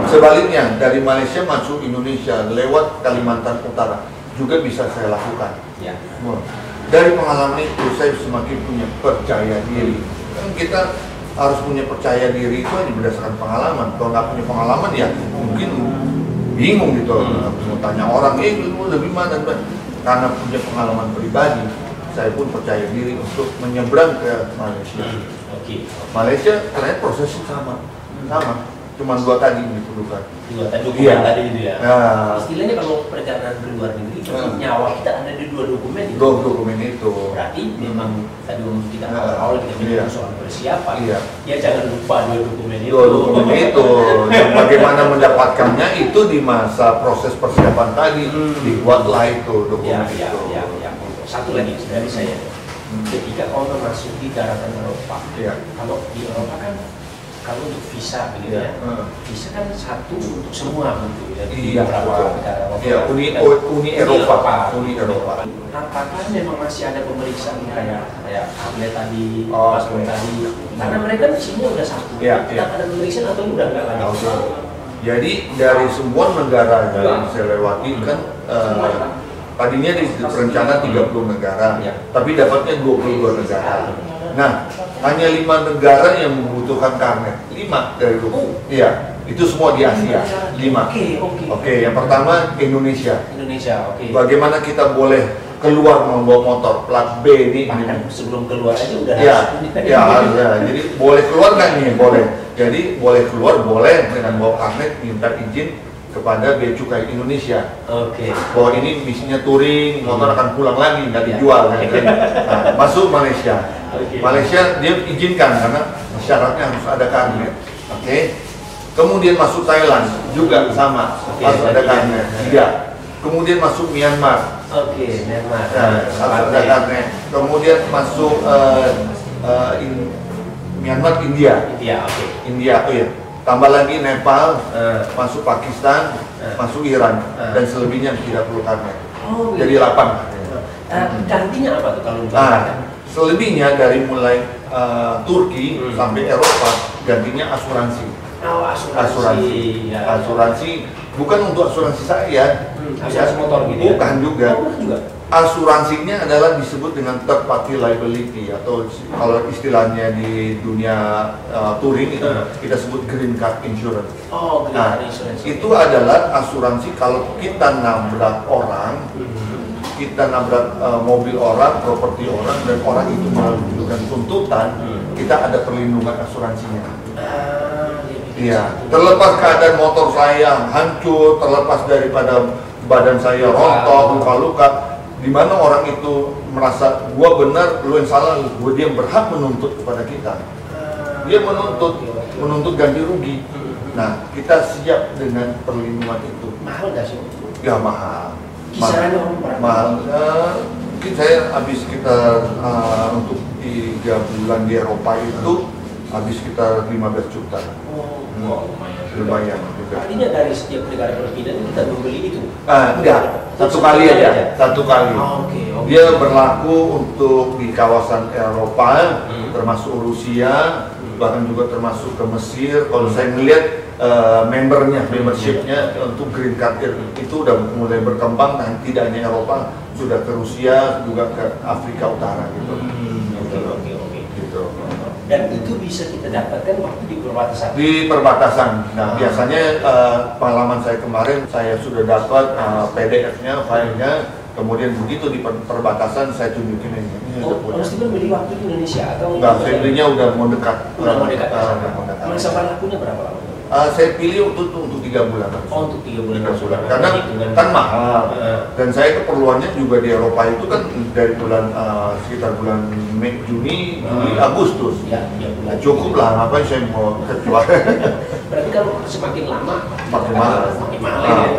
Sebaliknya dari Malaysia masuk Indonesia lewat Kalimantan Utara juga bisa saya lakukan. Dari pengalaman itu saya semakin punya percaya diri. Kan kita harus punya percaya diri itu hanya berdasarkan pengalaman. Kalau nggak punya pengalaman ya mungkin bingung gitu. Mau tanya orang, lu lebih mana? Karena punya pengalaman pribadi, saya pun percaya diri untuk menyeberang ke Malaysia. Malaysia ternyata prosesnya sama. Cuma 2 tadi yang diperlukan. 2 dokumen tadi itu ya. Istilahnya kalau perjalanan ke luar negeri, nyawa kita ada di 2 dokumen itu. 2 dokumen itu. Berarti memang tadi kita awal kita bilang soal persiapan. Ya jangan lupa 2 dokumen itu. 2 dokumen itu. Dan bagaimana mendapatkannya itu di masa proses persiapan tadi dibuatlah itu dokumen itu. Satu lagi dari saya. Ketika orang masuk di daratan Eropa, kalau di Eropa kan kalau untuk visa begitu ya, visa kan satu untuk semua gitu ya. Beberapa negara. Uni Eropa. Apakah memang masih ada pemeriksaan kayak atlet tadi, paspor tadi? Karena mereka semua udah satu. Kita ada pemeriksaan atau udah nggak lagi? Jadi dari semua negara yang saya lewati kan tadinya direncana 30 negara, tapi dapatnya 22 negara. Nah, hanya 5 negara yang membutuhkan karnet. 5 dari 20. Itu semua di Asia, 5. Oke, yang pertama Indonesia. Oke. Bagaimana kita boleh keluar membawa motor plat B ini? Bahkan sebelum keluar aja udah harus ya. Jadi boleh keluar nggak nih? Boleh. Jadi boleh keluar, boleh dengan bawa karnet, minta izin kepada Bea Cukai Indonesia. Oke. Bahwa ini misinya touring, motor akan pulang lagi, nggak dijual. Kan? Nah, masuk Malaysia. Malaysia dia izinkan karena syaratnya harus ada karnet. Oke. Kemudian masuk Thailand juga sama, harus ada karnet. 3. Kemudian masuk Myanmar. Myanmar. Harus ada karnet. Kemudian masuk Myanmar, India. India, oh ya. Tambah lagi Nepal, masuk Pakistan, masuk Iran, dan selebihnya tidak perlu karnet. Jadi 8. Gantinya apa tuh kalau selebihnya dari mulai Turki sampai Eropa gantinya asuransi. Asuransi bukan untuk asuransi saya, asuransi motor gitu. Bukan juga. Asuransinya adalah disebut dengan third party liability, atau kalau istilahnya di dunia touring itu kita sebut green card insurance. Itu adalah asuransi kalau kita nabrak orang, kita nabrak mobil orang, properti orang, dan orang itu mengajukan tuntutan, kita ada perlindungan asuransinya. Iya, terlepas keadaan motor saya hancur, terlepas daripada badan saya rontok, luka-luka, di mana orang itu merasa gua benar, lu yang salah, dia berhak menuntut kepada kita. Dia menuntut ganti rugi. Nah, kita siap dengan perlindungan itu. Mahal nggak sih? Ya mahal. Kisarannya berapa? Mahal. Mungkin saya habis sekitar untuk 3 bulan di Eropa itu habis sekitar 15 juta. Lumayan juga. Artinya dari setiap negara berpindah kita membeli itu? Enggak, satu kali aja. Dia berlaku untuk di kawasan Eropa, termasuk Rusia, bahkan juga termasuk ke Mesir. Kalau saya melihat membershipnya untuk green card itu udah mulai berkembang, dan tidak hanya Eropa, sudah ke Rusia, juga ke Afrika Utara gitu. Dan itu bisa kita dapatkan waktu di perbatasan? Di perbatasan. Nah, biasanya pengalaman saya kemarin, saya sudah dapat PDF-nya, filenya, kemudian begitu di perbatasan saya tunjukin ini. Mesti beli waktu di Indonesia atau? Enggak, saya belinya udah mau dekat. Masa berlakunya berapa lama? Saya pilih untuk 3 bulan. Untuk 3 bulan. Karena kan mahal. Dan saya keperluannya juga di Eropa itu kan dari bulan sekitar bulan Mei, Juni, Juli, Agustus. Ya, cukup lah, apa yang saya mau kecuali. Berarti kalau semakin lama makin mahal. Makin mahal.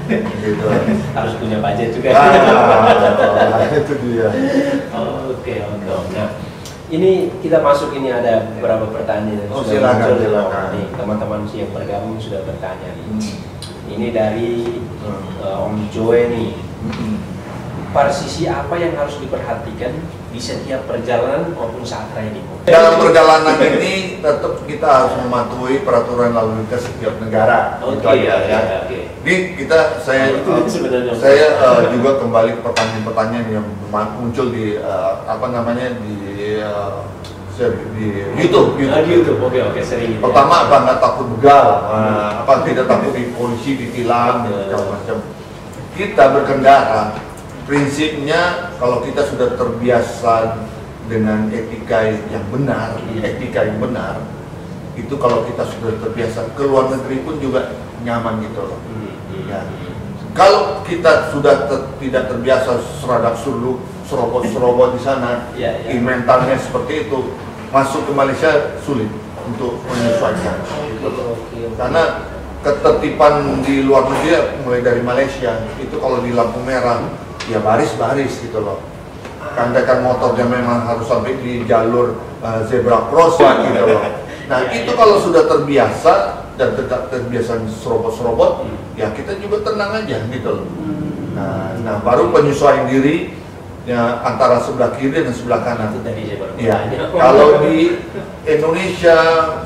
Gitu. Harus punya budget juga. Itu dia. Oke. Nah, ini kita masuk, ini ada beberapa pertanyaan yang sudah muncul. Nih, teman-teman yang bergabung sudah bertanya nih. Ini dari Om Joe nih. Persisi apa yang harus diperhatikan di setiap perjalanan maupun saat riding? Dalam perjalanan ini tetap kita harus mematuhi peraturan lalu lintas setiap negara. Ini saya juga kembali ke pertanyaan-pertanyaan yang muncul di di YouTube. Oke, sering. Pertama, apa nggak takut begal? Apa tidak takut di polisi, ditilang, segala macam. Kita berkendara, prinsipnya kalau kita sudah terbiasa dengan etika yang benar, itu kalau kita sudah terbiasa ke luar negeri pun juga nyaman gitu loh. Ya. Kalau kita sudah tidak terbiasa seradap surlu, serobot di sana, mentalnya seperti itu, masuk ke Malaysia sulit untuk menyesuaikan. Karena ketertiban di luar negeri, mulai dari Malaysia, itu kalau di lampu merah, ya baris-baris gitu loh. Kandakan motornya memang harus sampai di jalur zebra crossing gitu loh. Nah itu kalau sudah terbiasa dan tidak terbiasa serobot-serobot, ya kita juga tenang aja gitu loh. Nah baru penyesuaian diri ya, antara sebelah kiri dan sebelah kanan. Ya, kalau di Indonesia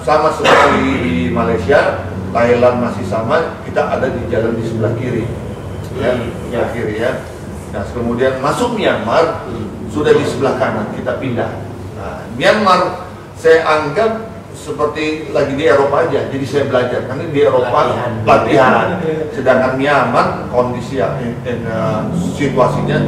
sama seperti di Malaysia, Thailand masih sama, kita ada di jalan di sebelah kiri, sebelah kiri ya. Nah kemudian masuk Myanmar sudah di sebelah kanan, kita pindah. Nah, Myanmar saya anggap seperti lagi di Eropa aja, jadi saya belajar karena di Eropa latihan. Sedangkan Myanmar kondisi situasinya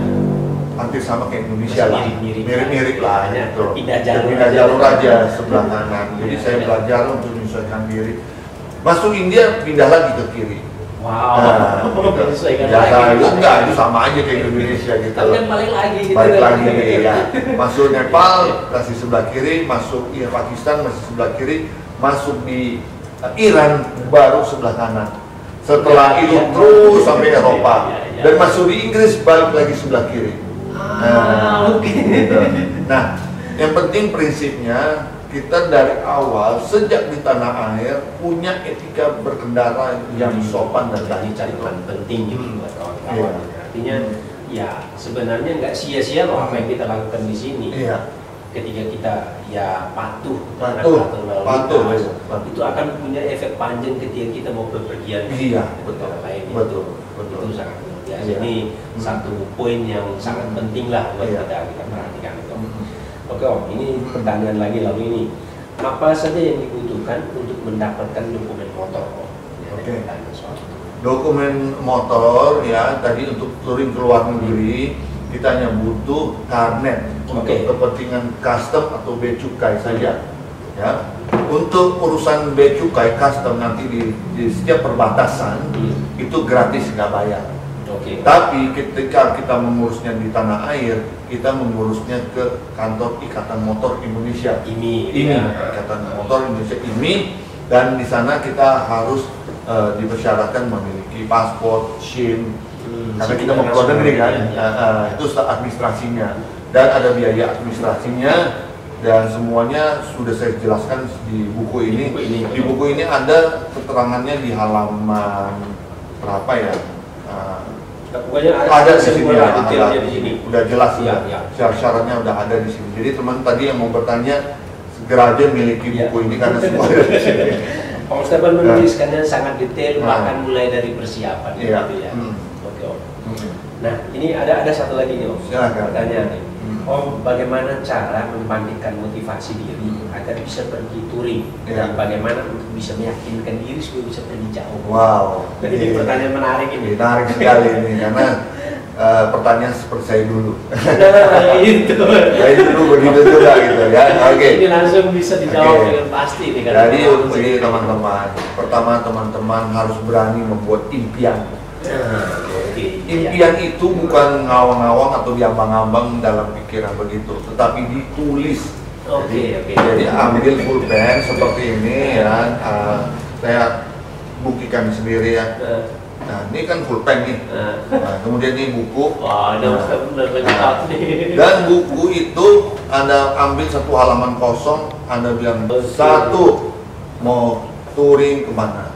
hampir sama kayak Indonesia lah, mirip-mirip lah gitu. Pindah jalur aja sebelah kanan. Jadi saya belajar untuk menyesuaikan diri. Masuk India pindah lagi ke kiri. Wow. Gitu. Biasa enggak, itu sama aja kayak Indonesia gitu. Tapi kan balik lagi gitu. Balik lagi ya. Masuk Nepal masih sebelah kiri, masuk Pakistan masih sebelah kiri, masuk di Iran baru sebelah kanan. Setelah itu terus sampai Eropa dan masuk di Inggris balik lagi sebelah kiri. Gitu. Nah, yang penting prinsipnya kita dari awal sejak di tanah air punya etika berkendara yang sopan dan baik. Catatan penting gitu buat kawan-kawan. Artinya ya sebenarnya nggak sia-sia loh apa yang kita lakukan di sini. Ketika kita ya patuh itu akan punya efek panjang ketika kita mau bepergian ke negara lain. Betul. Itu sangat luar biasa. Ini satu poin yang sangat penting lah buat kita perhatikan. Oke Om, ini pertanyaan lagi lalu ini apa saja yang dibutuhkan untuk mendapatkan dokumen motor Om? Oke. Dokumen motor ya tadi untuk touring ke luar negeri kita hanya butuh karnet untuk kepentingan custom atau bea cukai saja ya. Untuk urusan bea cukai custom nanti di setiap perbatasan itu gratis nggak bayar. Tapi ketika kita mengurusnya di tanah air, kita mengurusnya ke kantor Ikatan Motor Indonesia. Ikatan Motor Indonesia IMI, dan di sana kita harus dipersyaratkan memiliki paspor, SIM, karena kita mau keluar negeri kan. Itu administrasinya dan ada biaya administrasinya dan semuanya sudah saya jelaskan di buku ini. Di buku ini ada keterangannya di halaman berapa ya? Pokoknya ada di sini, detailnya di sini. Udah jelas syarat-syaratnya udah ada di sini. Jadi teman tadi yang mau bertanya segera aja miliki buku ini karena semua ada di sini. Om Stefan menuliskannya sangat detail bahkan mulai dari persiapan gitu ya. Oke Om. Nah ini ada satu lagi nih Om. Pertanyaan nih. Om, bagaimana cara membangkitkan motivasi diri agar bisa pergi touring dan bagaimana untuk bisa meyakinkan diri supaya bisa pergi jauh? Wow, ini pertanyaan menarik ini. Menarik sekali ini karena pertanyaan seperti saya dulu. Nah, itu. Saya dulu begitu juga gitu ya. Ini langsung bisa dijawab dengan pasti nih kan. Jadi teman-teman, pertama teman-teman harus berani membuat impian. Impian itu bukan ngawang-ngawang atau diambang-ambang dalam pikiran begitu, tetapi ditulis. Jadi ambil pulpen seperti ini ya, saya buktikan sendiri ya. Nah ini kan pulpen nih. Nah, kemudian ini buku. Dan buku itu Anda ambil satu halaman kosong, Anda bilang satu mau touring kemana.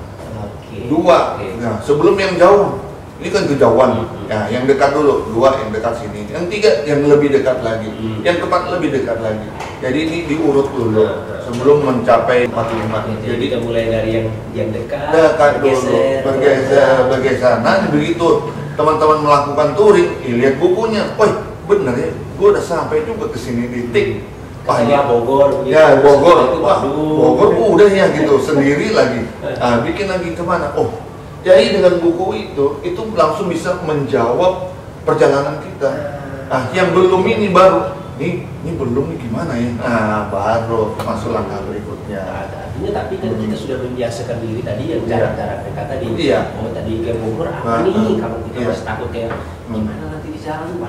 Dua, nah, sebelum yang jauh, ini kan kejauhan, ya, yang dekat dulu, dua yang dekat sini, yang tiga yang lebih dekat lagi, yang keempat lebih dekat lagi. Jadi ini diurut dulu sebelum mencapai 45. Jadi kita mulai dari yang dekat dulu, bergeser. Nah begitu teman-teman melakukan touring, lihat bukunya, wah bener ya, gue udah sampai juga ke sini di tik. Bogor, ya Bogor, Bogor udah ya gitu sendiri lagi. Nah, bikin lagi kemana? Oh, jadi dengan buku itu langsung bisa menjawab perjalanan kita. Nah, yang belum ini baru, ini belum nih gimana ya? Nah, baru masuk langkah berikutnya. Artinya tapi kan kita sudah membiasakan diri tadi yang jarak-jarak dekat tadi. Oh, tadi ke Bogor nih kalau kita masih takut kayak gimana nanti di jalan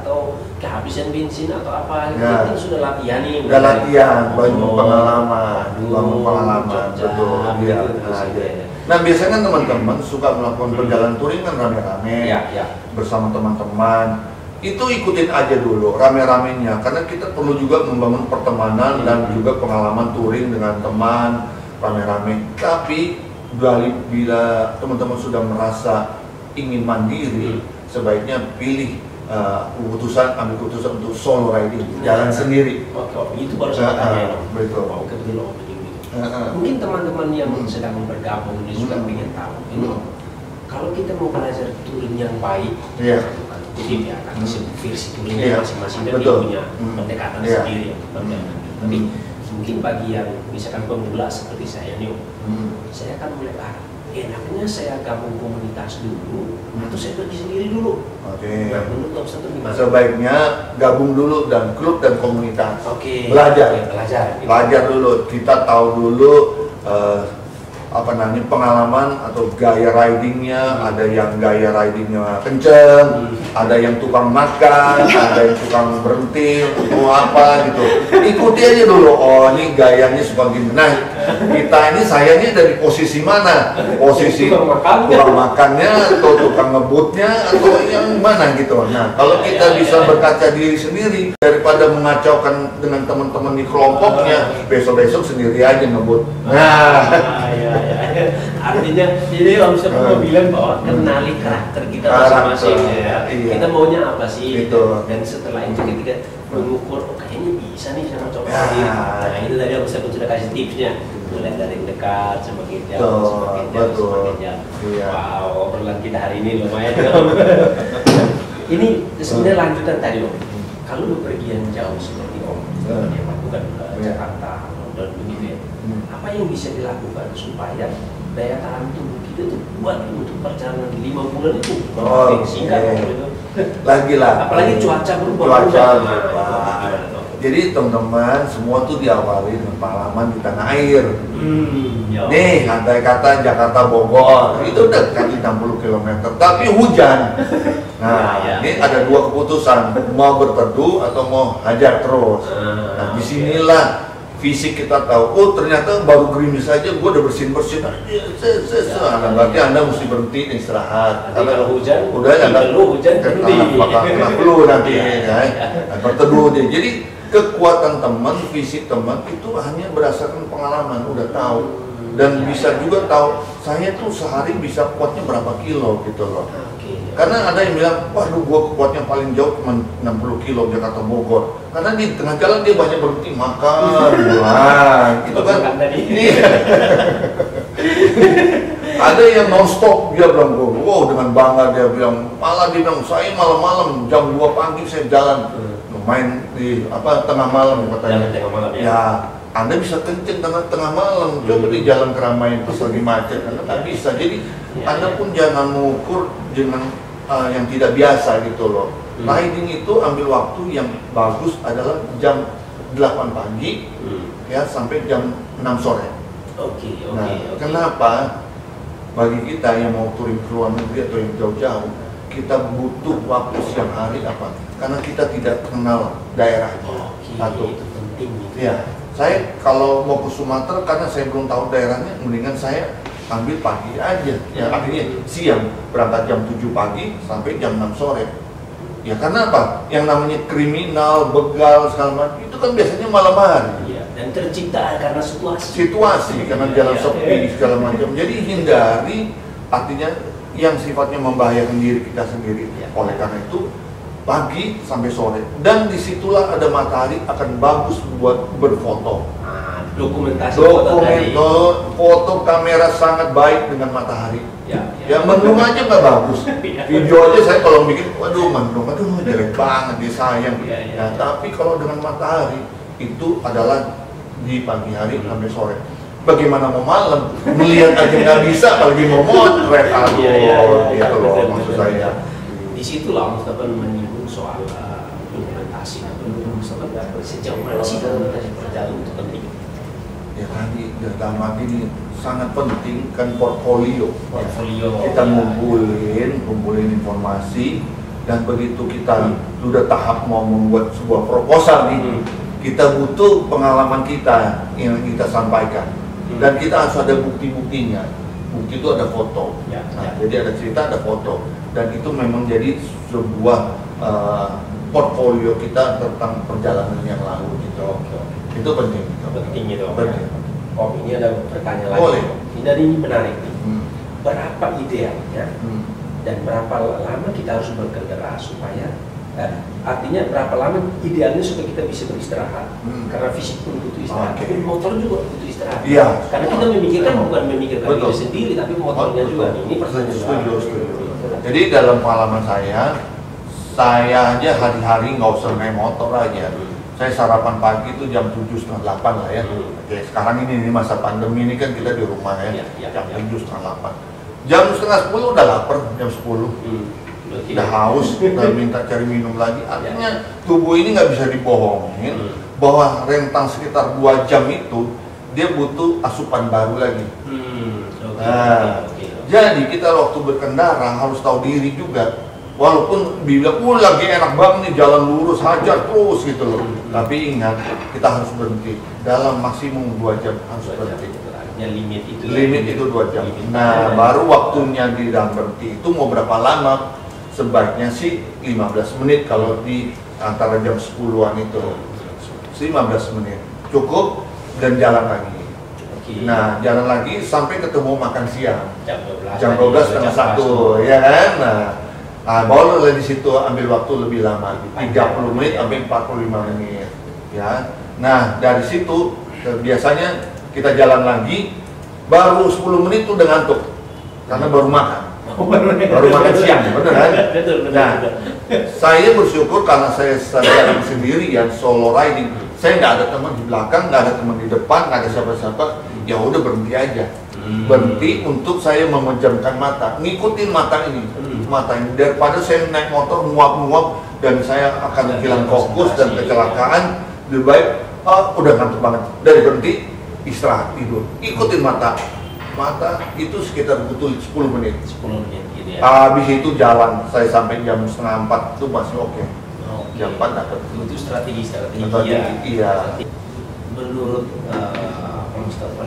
atau kehabisan bensin atau apa, kita sudah latihan nih. Udah latihan, bangun pengalaman, betul. Nah biasanya kan teman-teman suka melakukan perjalanan touring kan rame-rame, bersama teman-teman. Itu ikutin aja dulu rame-ramenya, karena kita perlu juga membangun pertemanan dan juga pengalaman touring dengan teman rame-rame. Tapi bila teman-teman sudah merasa ingin mandiri, sebaiknya pilih ambil keputusan untuk solo riding, jalan sendiri. Itu baru saya tanya. Betul. Mungkin teman-teman yang sedang bergabung ini juga ingin tahu. Kalau kita mau belajar touring yang baik, jadi ya kan versi touringnya masing-masing dan dia punya pendekatan sendiri. Tapi Mungkin bagi yang misalkan pemula seperti saya nih, saya akan mulai enaknya saya gabung komunitas dulu atau saya pergi sendiri dulu. Oke. Nah, menurut Om Satu gimana? Sebaiknya gabung dulu dan klub dan komunitas. Oke. Belajar. Oke, belajar. Gitu. Belajar dulu. Kita tahu dulu apa namanya pengalaman atau gaya ridingnya. Ada yang gaya ridingnya kenceng, ada yang tukang makan, ada yang tukang berhenti, mau apa gitu. Ikuti aja dulu. Oh, ini gayanya suka gini. Nah, kita ini sayangnya dari posisi mana? Posisi tukang makannya atau tukang ngebutnya atau yang mana gitu. Nah, kalau kita bisa berkaca diri sendiri daripada mengacaukan dengan teman-teman di kelompoknya, besok-besok sendiri aja ngebut. Nah, artinya jadi Om Satu mau bilang bahwa kenali karakter kita masing-masing ya. Iya. Kita maunya apa sih? Gitu. Dan setelah itu ketika mengukur, oh, kayaknya bisa nih saya coba Ya. sendiri. Nah, itu tadi Om Satu sudah kasih tipsnya. Mulai dari yang dekat, semakin jauh, semakin jauh, semakin jauh. Iya. Wow, obrolan kita hari ini lumayan. Ini sebenarnya lanjutan tadi Om. Kalau bepergian jauh seperti Om, yang lakukan ke Jakarta, dan begitu ya. Apa yang bisa dilakukan supaya daya tahan tubuh kita tuh kuat untuk perjalanan 5 bulan itu? Singkat gitu. Lagi lah. Apalagi cuaca berubah. Cuaca berubah. Jadi teman-teman semua tuh diawali dengan pengalaman di tanah air. Nih, andai kata Jakarta Bogor itu dekat 60 km, tapi hujan. Nah, ini ada dua keputusan, mau berteduh atau mau hajar terus. Nah, disinilah fisik kita tahu, oh ternyata baru gerimis saja gue udah bersin-bersin. Nah, berarti Anda mesti berhenti istirahat. Karena kalau hujan, udah ya hujan bakal kena flu nanti ya. Nah, berteduh dia. Jadi kekuatan teman, fisik teman itu hanya berdasarkan pengalaman, udah tahu. Dan bisa juga tahu, saya tuh sehari bisa kuatnya berapa kilo gitu loh. Karena ada yang bilang, waduh gua kuatnya paling jauh cuma 60 kilo Jakarta Bogor. Karena di tengah jalan dia banyak berhenti makan, bulan, gitu kan. Ada yang non-stop, dia bilang, wow dengan bangga dia bilang, malah dia bilang, saya malam-malam jam 2 pagi saya jalan main di tengah malam katanya. Ya, Anda bisa kenceng tengah malam, coba di jalan keramaian pas lagi macet, Anda nggak bisa. Jadi Anda pun jangan mengukur dengan yang tidak biasa gitu loh. Riding itu ambil waktu yang bagus adalah jam 8 pagi ya sampai jam 6 sore. Kenapa? Bagi kita yang mau touring ke luar negeri atau yang jauh-jauh, kita butuh waktu siang hari apa? Karena kita tidak kenal daerahnya. Satu. Itu penting. Ya, saya kalau mau ke Sumatera karena saya belum tahu daerahnya, mendingan saya ambil pagi aja. Ya, akhirnya siang berangkat jam 7 pagi sampai jam 6 sore. Ya karena apa? Yang namanya kriminal, begal segala macam itu kan biasanya malam hari. Iya, dan tercipta karena situasi. Karena jalan sepi segala macam. Jadi hindari artinya yang sifatnya membahayakan diri kita sendiri. Oleh karena itu pagi sampai sore dan disitulah ada matahari akan bagus buat berfoto. Dokumentasi foto kamera sangat baik dengan matahari. Ya mendung aja nggak bagus. Video aja saya kalau bikin, waduh mendung, aduh jelek banget, dia sayang. Ya, tapi kalau dengan matahari itu adalah di pagi hari sampai sore. Bagaimana mau malam? Melihat aja nggak bisa, apalagi mau motret. Gitu loh maksud saya. Disitulah Mustafa menyinggung soal dokumentasi. Mustafa sejauh mana sih dokumentasi perjalanan itu penting? Ya tadi dalam hal ini sangat penting kan portfolio. Kita kumpulin informasi dan begitu kita sudah tahap mau membuat sebuah proposal nih, kita butuh pengalaman kita yang kita sampaikan dan kita harus ada bukti-buktinya. Bukti itu ada foto. Jadi ada cerita, ada foto dan itu memang jadi sebuah portfolio kita tentang perjalanan yang lalu gitu. Itu penting. Penting gitu. Om, ini ada pertanyaan lagi. Boleh. Ini menarik nih. Berapa idealnya dan berapa lama kita harus bekerja supaya artinya berapa lama idealnya supaya kita bisa beristirahat? Karena fisik pun butuh istirahat, tapi motor juga butuh istirahat. Karena kita memikirkan bukan memikirkan diri sendiri, tapi motornya juga. Ini pertanyaan. Jadi dalam pengalaman saya saya aja hari-hari nggak usah naik motor aja. Saya sarapan pagi itu jam 7:30 lah ya. Oke, sekarang ini masa pandemi ini kan kita di rumah ya, jam 7:30. Jam 9:30 udah lapar, jam 10. Udah haus, udah minta cari minum lagi. Artinya tubuh ini nggak bisa dibohongin bahwa rentang sekitar 2 jam itu dia butuh asupan baru lagi. Jadi kita waktu berkendara harus tahu diri juga. Walaupun bilang, lagi enak banget nih jalan lurus, hajar terus gitu loh. Tapi ingat, kita harus berhenti. Dalam maksimum 2 jam harus berhenti. Limit itu 2 jam. Nah, baru waktunya di dalam berhenti itu mau berapa lama? Sebaiknya sih 15 menit kalau di antara jam 10-an itu. 15 menit. Cukup dan jalan lagi. Nah, jalan lagi sampai ketemu makan siang. Jam 12 setengah 1, ya kan? Baru di situ ambil waktu lebih lama, 30 menit sampai 45 menit. Ya. Nah, dari situ biasanya kita jalan lagi, baru 10 menit udah ngantuk karena baru makan. Baru makan siang, bener kan? Nah, saya bersyukur karena saya jalan sendirian, solo riding. Saya nggak ada teman di belakang, nggak ada teman di depan, nggak ada siapa-siapa. Ya udah berhenti aja. Berhenti untuk saya memejamkan mata, ngikutin mata ini. Mata ini daripada saya naik motor nguap-nguap dan saya akan hilang fokus dan kecelakaan. Lebih baik udah ngantuk banget, dari berhenti istirahat tidur, ikutin mata itu sekitar butuh 10 menit gitu ya. Habis itu jalan saya sampai jam 3:30 itu masih oke. Jam 4 dapat itu strategi iya. Menurut Mustafa,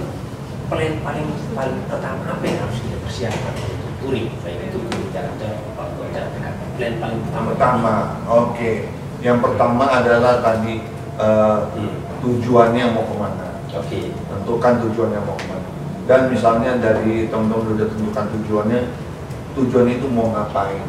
plan paling pertama apa yang harus kita persiapkan untuk touring, baik itu jarak plan paling pertama. Oke. Yang pertama adalah tadi tujuannya mau kemana. Tentukan tujuannya mau kemana. Dan misalnya dari teman-teman sudah tentukan tujuannya itu mau ngapain.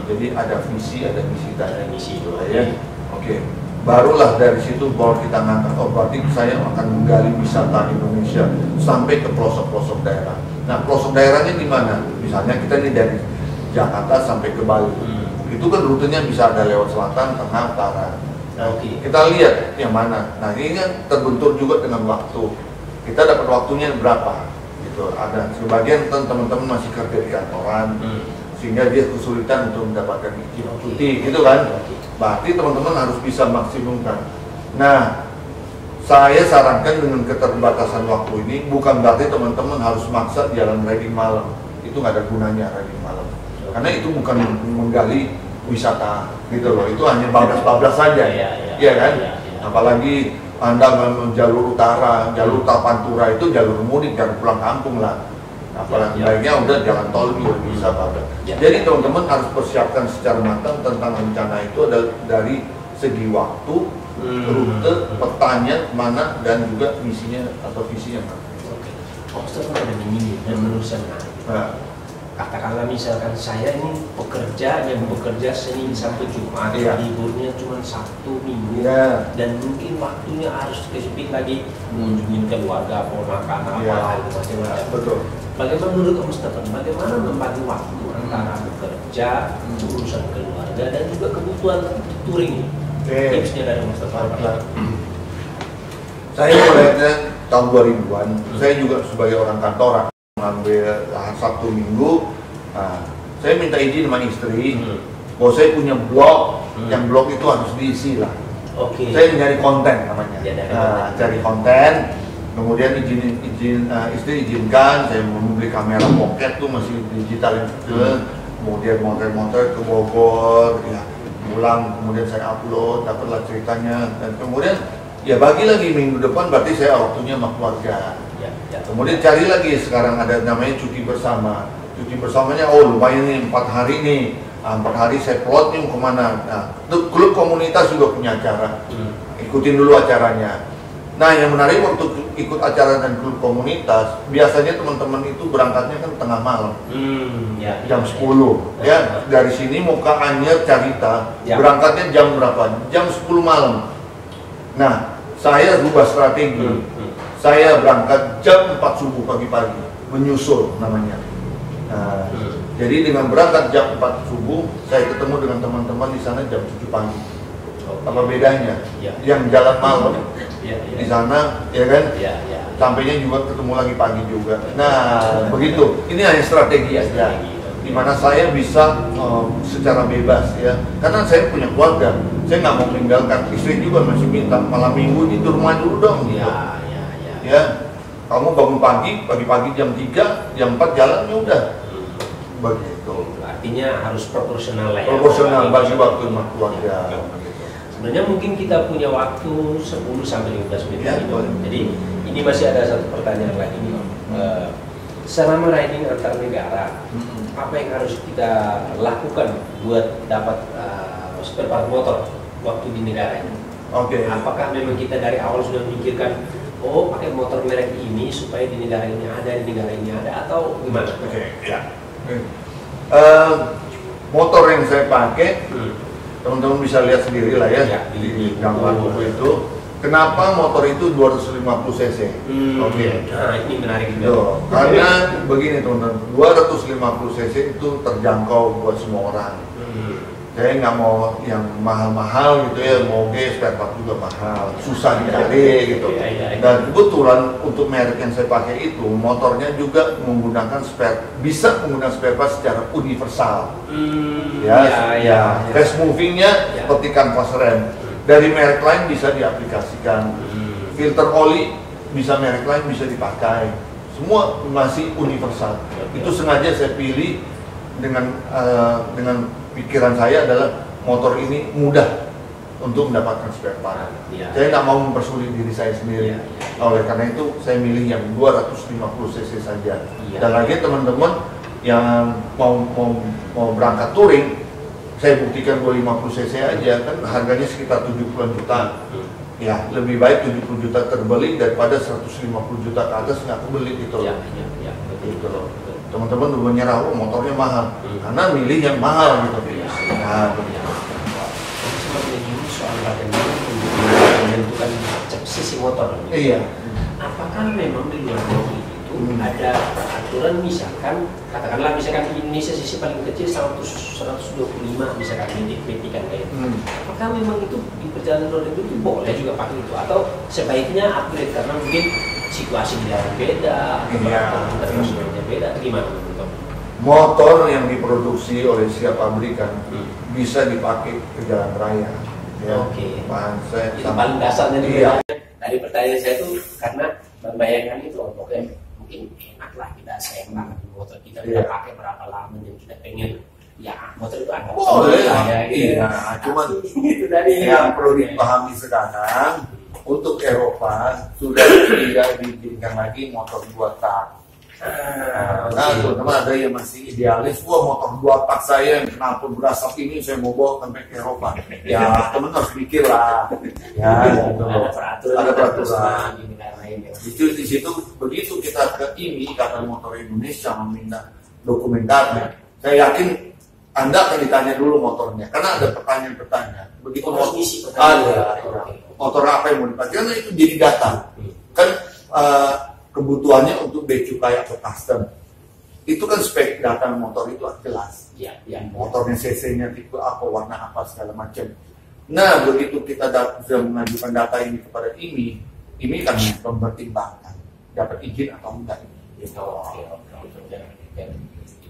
Jadi ada visi, ada misi, ada misi itu ya. Oke. Barulah dari situ baru kita ngangkat, berarti saya akan menggali wisata Indonesia sampai ke pelosok-pelosok daerah. Nah, pelosok daerahnya di mana? Misalnya kita ini dari Jakarta sampai ke Bali. Itu kan rutenya bisa ada lewat selatan, tengah, utara. Kita lihat yang mana. Nah, ini kan terbentur juga dengan waktu. Kita dapat waktunya berapa? Gitu. Ada sebagian teman-teman masih kerja di kantoran, sehingga dia kesulitan untuk mendapatkan izin cuti, gitu kan? Berarti teman-teman harus bisa maksimumkan. Nah, saya sarankan dengan keterbatasan waktu ini bukan berarti teman-teman harus maksa jalan riding malam. Itu nggak ada gunanya riding malam. Karena itu bukan menggali wisata, gitu loh. Itu hanya bablas-bablas saja, ya kan? Apalagi Anda jalur utara Pantura itu jalur mudik, jalur pulang kampung lah. Apalagi lainnya udah jalan tol juga bisa pada. Jadi teman-teman harus persiapkan secara matang tentang rencana itu dari segi waktu, rute, petanya mana dan juga misinya atau visinya mana. Obstacle ada ini dan menurut saya katakanlah misalkan saya ini pekerja yang bekerja Senin sampai Jumat, liburnya cuma Sabtu Minggu, dan mungkin waktunya harus spesifik lagi mengunjungi keluarga, ponakan, apa itu macam-macam. Betul. Bagaimana menurut Om Stefan, bagaimana membagi waktu antara bekerja, urusan keluarga dan juga kebutuhan touring? Tipsnya dari Om Stefan. Saya melihatnya tahun 2000-an, saya juga sebagai orang kantoran mengambil Sabtu Minggu, saya minta izin sama istri bahwa saya punya blog, yang blog itu harus diisi lah. Saya mencari konten namanya, cari konten, kemudian istri izinkan, saya membeli kamera pocket tuh masih digital itu, kemudian motor ke Bogor, pulang, kemudian saya upload, dapatlah ceritanya, dan kemudian ya bagi lagi minggu depan berarti saya waktunya sama keluarga. Kemudian cari lagi sekarang ada namanya cuti bersama. Cuti bersamanya lumayan nih 4 hari nih. 4 hari saya plot nih mau kemana. Nah, klub komunitas juga punya acara. Ikutin dulu acaranya. Nah, yang menarik waktu ikut acara dan klub komunitas, biasanya teman-teman itu berangkatnya kan tengah malam. Jam 10. Ya, dari sini mau ke Anyer Carita, berangkatnya jam berapa? Jam 10 malam. Nah, saya rubah strategi. Saya berangkat jam 4 subuh pagi-pagi, menyusul namanya. Nah, Jadi dengan berangkat jam 4 subuh, saya ketemu dengan teman-teman di sana jam 7 pagi. Apa bedanya? Ya. Yang jalan malam Ya, di sana, ya kan? Ya, ya. Sampainya juga ketemu lagi pagi juga. Nah, begitu. Ini hanya strategi aja. Dimana saya bisa secara bebas ya, karena saya punya keluarga, saya nggak mau meninggalkan. Istri juga masih minta malam minggu di rumah dulu dong. Gitu. Ya, kamu bangun pagi-pagi jam 3, jam 4 jalan ya udah. Begitu. Artinya harus proporsional lah ya. Proporsional bagi waktu sama keluarga. Sebenarnya mungkin kita punya waktu 10 sampai 15 menit Ya, lagi, Om. Jadi ini masih ada satu pertanyaan lagi nih, Om. Selama riding antar negara, apa yang harus kita lakukan buat dapat spare part motor waktu di negara ini? Oke. Apakah memang kita dari awal sudah memikirkan, oh pakai motor merek ini supaya di negara ini ada, di negara ini ada, atau gimana? Oke, ya. Motor yang saya pakai, teman-teman bisa lihat sendiri lah ya, di gambar buku itu. Kenapa motor itu 250 cc? Oke. Nah, ini menarik juga. Tuh, karena begini teman-teman, 250 cc itu terjangkau buat semua orang. Saya nggak mau yang mahal-mahal gitu ya, mau spare part juga mahal, susah dicari gitu. Dan kebetulan untuk merek yang saya pakai itu, motornya juga menggunakan bisa menggunakan spare part secara universal. Fast movingnya seperti kanvas rem. Dari merek lain bisa diaplikasikan. Filter oli bisa merek lain bisa dipakai. Semua masih universal. Itu sengaja saya pilih dengan pikiran saya adalah motor ini mudah untuk mendapatkan spare part. Saya nggak mau mempersulit diri saya sendiri. Oleh karena itu saya milih yang 250 cc saja. Dan lagi teman-teman yang mau berangkat touring, saya buktikan 250 cc aja, kan harganya sekitar 70 juta. Ya, lebih baik 70 juta terbeli daripada 150 juta ke atas nggak kebeli gitu loh. Betul. Teman-teman udah menyerah, motornya mahal, karena milih yang mahal gitu. Nah, seperti ini soal bagaimana menentukan sisi motor. Iya. Apakah memang di luar negeri itu ada aturan, misalkan katakanlah misalkan di Indonesia sisi paling kecil 125 misalkan kan kayak apakah memang itu di perjalanan luar negeri itu boleh juga pakai itu, atau sebaiknya upgrade karena mungkin situasi di dalam beda, internasionalnya beda, atau gimana menurut? Motor yang diproduksi oleh setiap pabrikan bisa dipakai ke jalan raya. Ya. Oke. Itu paling dasarnya nih. Iya. Dari pertanyaan saya itu karena membayangkan itu, pokoknya mungkin enak lah kita sayang banget motor kita udah pakai berapa lama dan kita pengen ya motor itu ada. Iya. Cuman itu dari yang perlu dipahami sekarang, untuk Eropa sudah tidak diizinkan lagi motor 2 tak. Nah, teman-teman ada yang masih idealis, motor 2 tak saya yang kenapa berasap ini saya mau bawa sampai ke Eropa. Ya, teman harus pikir lah. Ya, gitu. Ada peraturan. Di situ begitu kita ke ini, karena motor Indonesia meminta dokumentasi. Saya yakin Anda akan ditanya dulu motornya, karena ada pertanyaan-pertanyaan. Begitu motor apa yang mau dipakai, karena itu jadi data. Kan kebutuhannya untuk bea cukai atau custom. Itu kan spek data motor itu jelas. Motornya cc-nya tipe apa, warna apa, segala macam. Nah, begitu kita sudah mengajukan data ini kepada ini kan mempertimbangkan dapat izin atau enggak.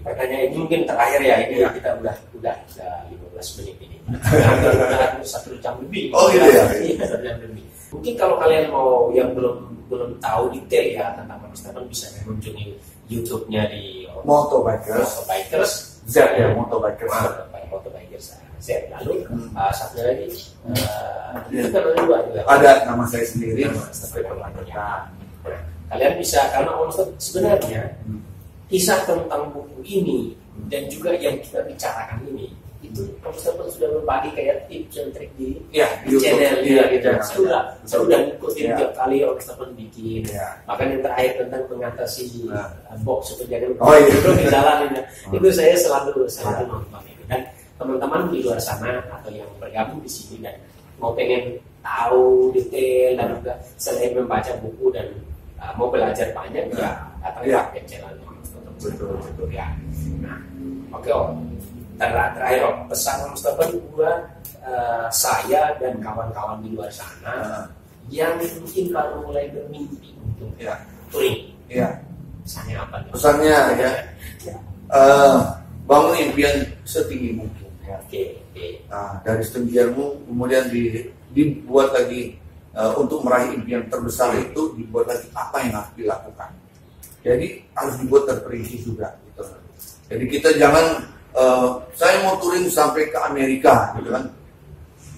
Pertanyaan ini mungkin terakhir ya, ini kita udah 15 menit ini. Udah 1 jam lebih. Oh iya. 1 jam lebih. Mungkin kalau kalian mau yang belum tahu detail ya tentang Mas Stefan, bisa mengunjungi YouTube-nya di Motobikers. Motobikers. Lalu satu lagi itu kan ada 2 juga. Ada nama saya sendiri. Kalian bisa, karena sebenarnya kisah tentang buku ini dan juga yang kita bicarakan ini itu Stefan sudah berbagi kayak tips dan trik di channel dia gitu. Saya udah ngikutin tiap kali Stefan bikin. Bahkan yang terakhir tentang mengatasi box itu jadi belum dijalanin. Itu saya selalu nonton itu. Dan teman-teman di luar sana atau yang bergabung di sini dan mau pengen tahu detail dan juga selain membaca buku dan mau belajar banyak, datang ke channel Betul ya. Nah, oke Om. Terakhir Om, pesan Om Mustafa buat saya dan kawan-kawan di luar sana yang mungkin baru mulai bermimpi untuk touring. Iya. Pesannya apa? Pesannya ya. Bangun impian setinggi mungkin. Ya. Oke. Nah, dari setinggianmu kemudian dibuat lagi untuk meraih impian terbesar itu dibuat lagi apa yang harus dilakukan. Jadi harus dibuat terperinci juga gitu. Jadi kita jangan saya mau touring sampai ke Amerika gitu kan.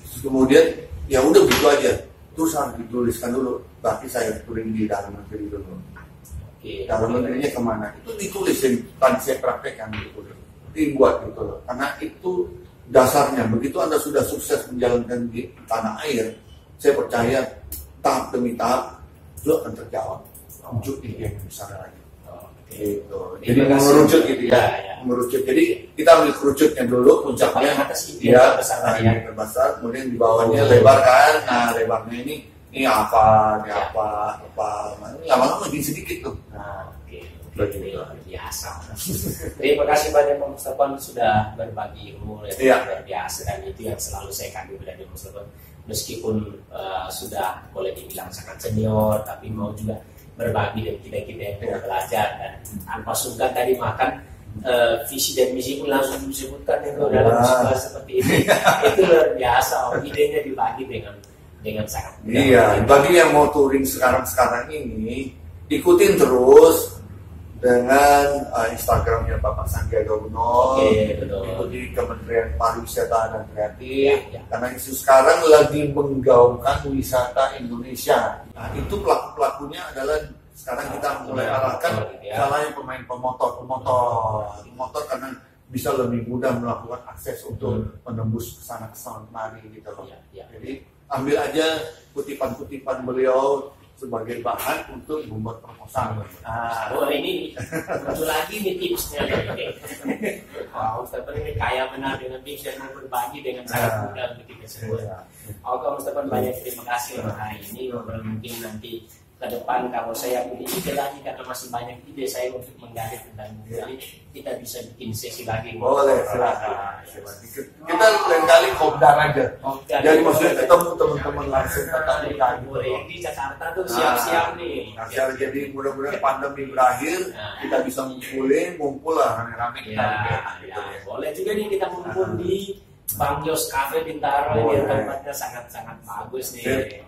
Terus kemudian ya udah gitu aja. Terus harus dituliskan dulu. Berarti saya touring di dalam negeri dulu. Dalam negerinya kemana? Itu ditulisin tadi saya praktekkan gitu. Dibuat gitu loh. Karena itu dasarnya. Begitu Anda sudah sukses menjalankan di tanah air, saya percaya tahap demi tahap itu akan terjawab. Wujud yang besar lagi. Gitu. Jadi mengerucut gitu ya. Mengerucut. Jadi kita ambil kerucutnya dulu, puncaknya terbesar, kemudian di bawahnya lebar kan. Nah, lebarnya ini apa, lama-lama makin sedikit tuh. Nah, luar biasa. Terima kasih banyak Pak Mustafa sudah berbagi ilmu yang luar biasa, dan itu yang selalu saya kagumi dari Mustafa. Meskipun sudah boleh dibilang sangat senior, tapi mau juga berbagi dengan kita yang sudah belajar, dan tanpa sungkan tadi makan visi dan misi pun langsung disebutkan itu dalam situasi seperti ini. Itu luar biasa. Idenya dibagi dengan sangat mudah. Iya, bagi yang mau touring sekarang ini, ikutin terus dengan Instagramnya Bapak Sandiaga Uno, ikuti Kementerian Pariwisata dan Kreatif, karena isu sekarang lagi menggaungkan wisata Indonesia. Nah, itu pelaku-pelakunya adalah sekarang kita mulai arahkan salahnya pemain pemotor karena bisa lebih mudah melakukan akses untuk menembus kesana kemari gitu loh. Jadi ambil aja kutipan-kutipan beliau sebagai bahan untuk membuat proposal. Ini muncul lagi nih tipsnya. Mustafa ini kaya benar dengan tips dan berbagi dengan sangat mudah untuk kita semua. Oke Mustafa, banyak terima kasih untuk hari ini. Mungkin nanti ke depan kalau saya punya ide lagi, karena masih banyak ide saya untuk menggali tentang ini, kita bisa bikin sesi lagi. Boleh, silakan. Kita lain kali kopdar aja. Jadi maksudnya ketemu teman-teman langsung ketemu yang di Jakarta tuh siap-siap nih. Jadi mudah-mudahan pandemi berakhir, kita bisa ngumpul lah rame-rame. Boleh juga nih kita ngumpul di Bang Yos Cafe Bintaro, ini tempatnya sangat-sangat bagus nih.